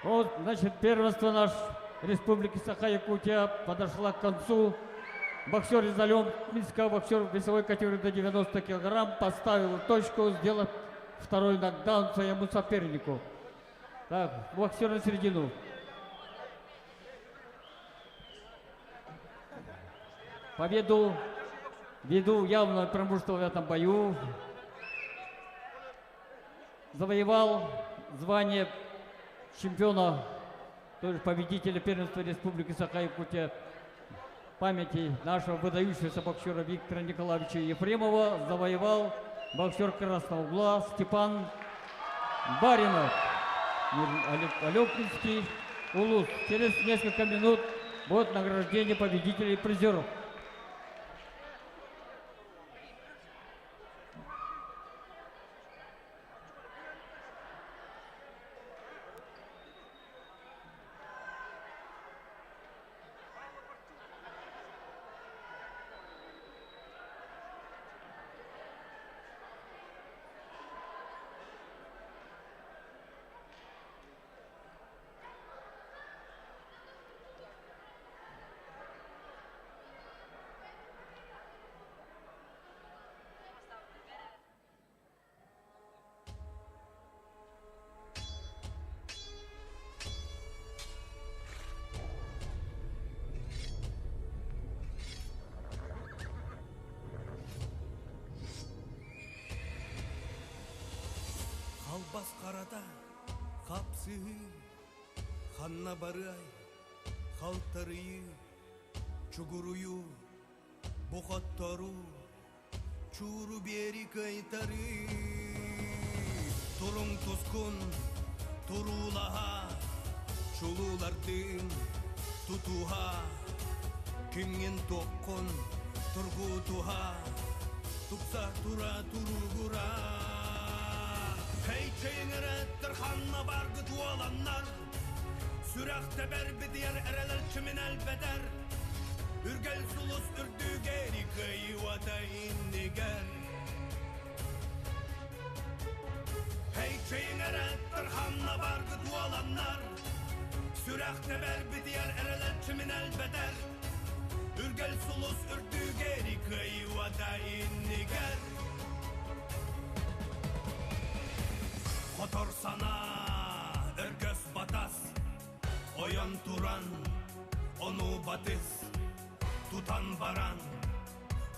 Вот, значит, первенство наш Республики Саха-Якутия подошла к концу. Боксер из Алёминска, боксер весовой категории до 90 килограмм, поставил точку, сделав второй нокдаун своему сопернику. Так, боксер на середину. Победу, ввиду явного преимущества в этом бою, завоевал звание чемпиона, то есть победителя первенства Республики Саха-Якутия, памяти нашего выдающегося боксера Виктора Николаевича Ефремова, завоевал боксер красного угла Степан Баринов, Алёпинский улус. Через несколько минут будет награждение победителей и призеров. Албас қарада қапсығы, ханна барай, халтарıyı, чугуруyu, бұқаттару, чуру бері кайтары. Турың тұскын, турулаға, чулулардың тұтуға, кеңген тоққын, тұрғутуға, тұқса тура туруғыра. Hey çeyinere tırhanna bargı dualanlar, sürekte berbi diğer ereler kimin elbeder. Ürgel sulus ürdü geri kıyvata inniger. Hey çeyinere tırhanna bargı dualanlar, sürekte berbi diğer ereler kimin elbeder. Ürgel sulus ürdü geri kıyvata inniger. Kotor sana örgöz batas, oyan turan, onu batız, tutan baran,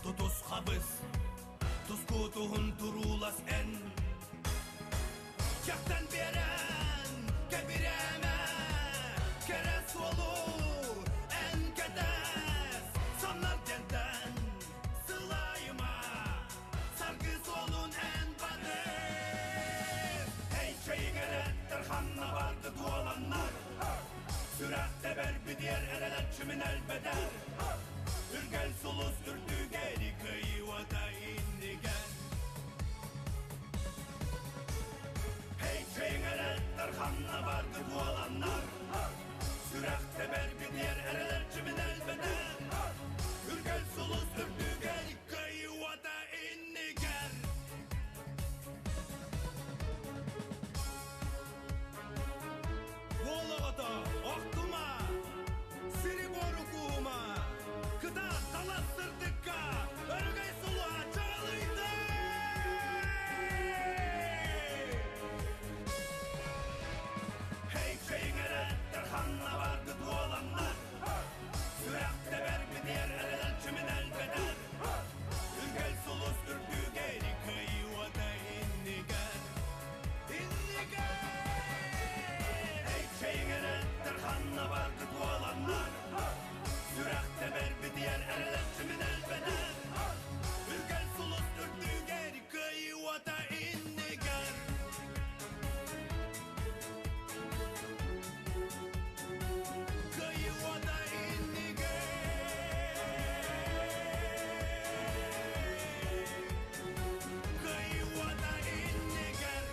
tutus habız, tuskutuhun turulas en. Çaktan beren, kebireme, keres olur, en kedes, sanlar cenden, sılayıma, sargıs olun en barış. Tırhanna vardı dualanlar, sürekte berbi diğer ereler kimin elbeder. Ürgel sulus ürdü geri kıyvada indi gel. Hey çeyinere tırhanna vardı dualanlar, sürekte berbi diğer ereler kimin elbeder. Ürgel sulus ürdü geri kıyvada indi gel. Вологода, Охтума, Сириборукума, Кыда, Таластырдыкка, Өргей Сулуа, Чалыйды! Hey çeyinere tırhanna vardı dualanlar, sürekte berbi diğer ereler kimin elbeder. Ürgel sulus ürdü geri kıyvada inniger, inniger. Çeyinere tırhanna vardı dualanlar, sürekte berbi diğer ereler kimin elbeder. Ürgel sulus ürdü geri kıyvada inniger. Kıyvada inniger. Kıyvada inniger.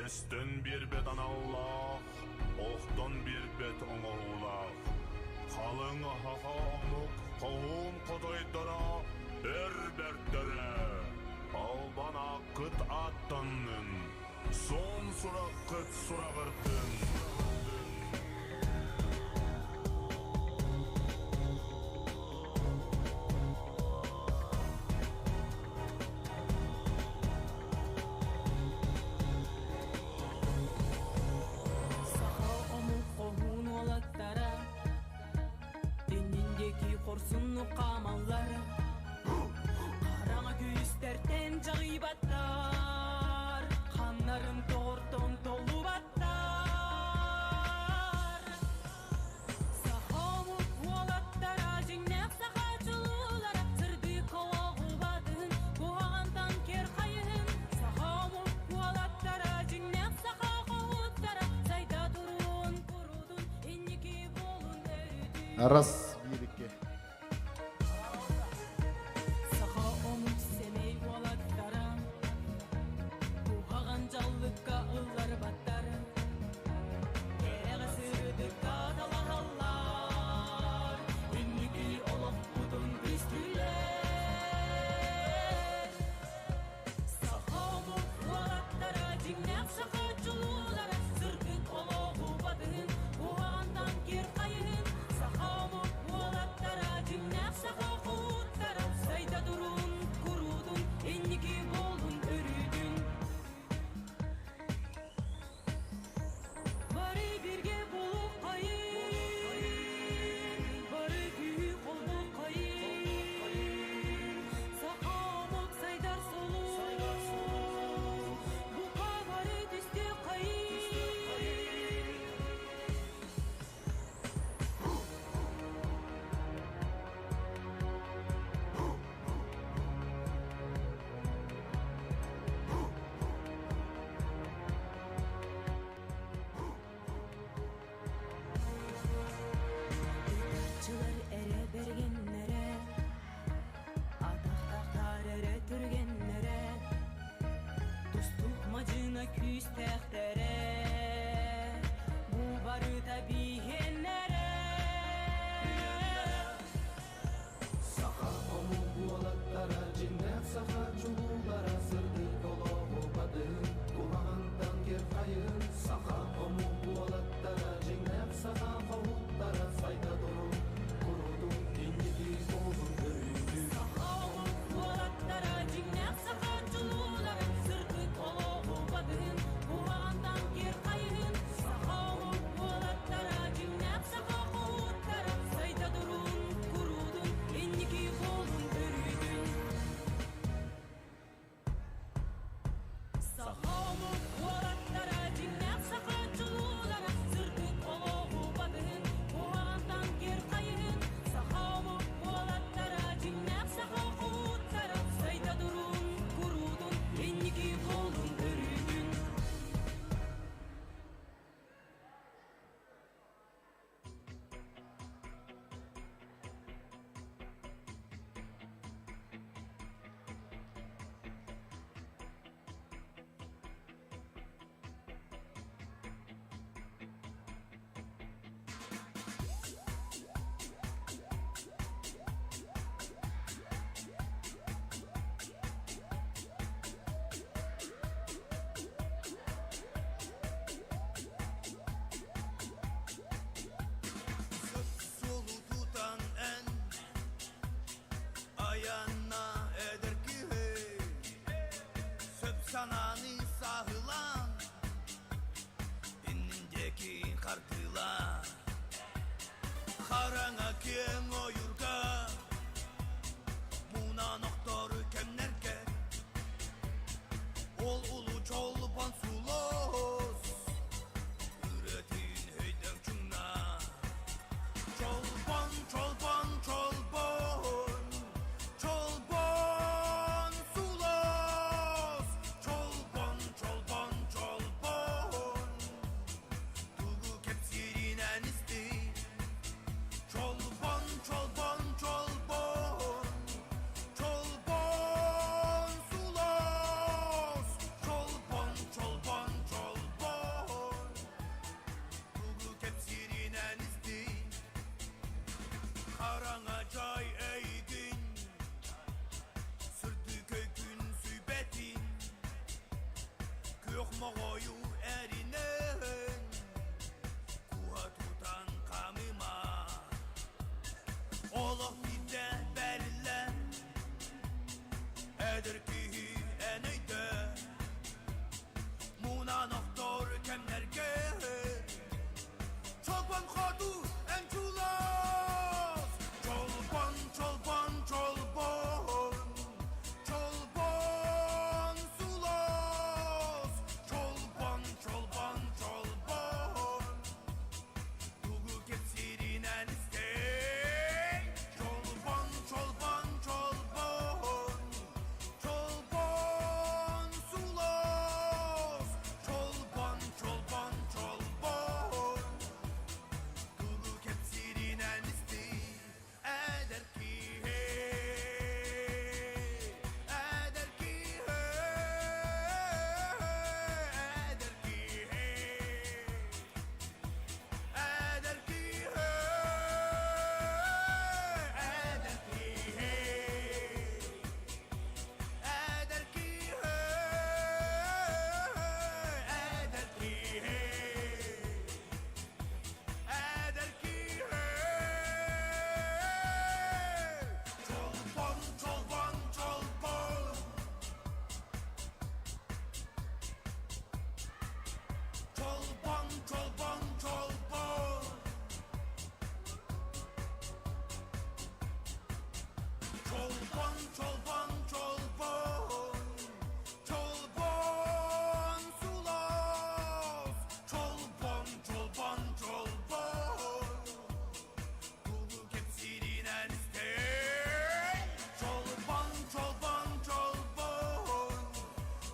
Üstün bir bet anallah, ohtun bir bet oğullah. Kalın haha onuk, Kovun kodaydıra Erbertlere Alban akıt attının Son surak kıt suragırtın Saha omuk kohun olattara Denindeki korsunlu kamallara Karana göğüsterten cağıbatlar Kanlarım torton tolu batlar Saha omuk olattara Cennet sakacılara Sırdı kolağı badın Kuağandan ker kayın Saha omuk olattara Cennet sakağıttara Sayda durun kurudun Enniki bolun ördün Раз, 1-2. Saha omuk semey olattara Kuğağan callıkka ıllar battara Kerege sırdıkka dalahallar Enniki olup budun büstüler Saha omuk olattara Cennet sakacılara Sırdı kolağı badın Kuğağandan ker kayın Saha omuk olattara Cennet sakağıttara Sayda durun kurudun Enniki bolun örüdün Bari birge bolup kayın Bari büyük olup kayın Saha omuk saydar solu Bu kabari düştü kayın Çılar ere bergenlere Adaktaktar ere türgenlere Dostluk macına küstektere Bu barıda bihenlere Saha omuk bualatlara Cennet sakacılara Sırdı kolağı badın Kuağandan ker kayın Saha omuk bualatlara Cennet sakağıttara Sayda durun kurudun Enniki bolun örüdün Saha omuk bualatlara Cennet sakacılara Sırdı kolağı badın Kuağandan ker kayın Saha omuk bualatlara Cennet sakağıttara Sayda durun kurudun Enniki bolun örüdün Saha omuk bualatlara Cennet sakacılara Sırdı kolağı badın Kuağandan ker kayın Saha omuk bualatlara Cennet sakağıttara Sayda durun kurudun Enniki bolun örüdün Solu tutan en Ayağına eder ki hey Söp sanani sahılan Dinindeki kartıla Karanga ken oyurga Muna noktor kemnerke Ol ulu çolpan sulos Üretin heyden çunna Çolpan, çolpan, çolpan Çolpan sulos Çolpan, çolpan, çolpan Tugu kepsirinen isti Çolpan, çolpan, çolpan Çolpan sulos Çolpan, çolpan, çolpan Çolpan çolpan çolpan Çolpan çolpan çolpan Çolpan sulas Çolpan çolpan çolpan Dolu kepsirinen istey Çolpan çolpan çolpan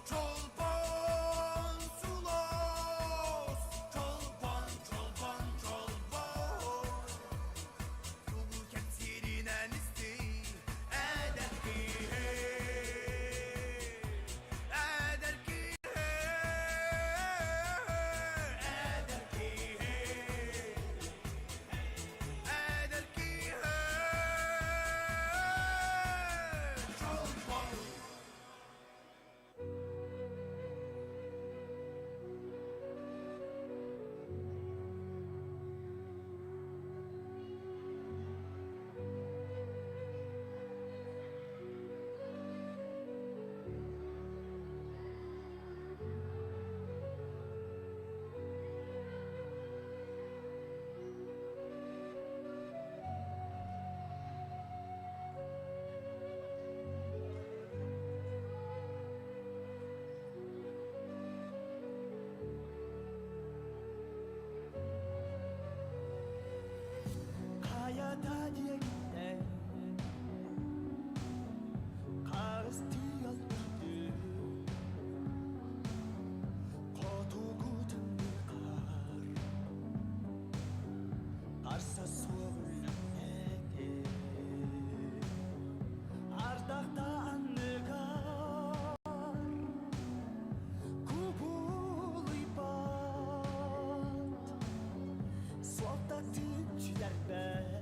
Çolpan sulas Çolpan çolpan çolpan Dolu kepsirinen istey Eder ki hey Eder ki hey Eder ki hey Eder ki hey Çolpan Kayada yekte Karstiyal gitti Kotuğutun kar Karsa soğulmedi Ardakta anlıkar Kubuluybat Solda tüçler ben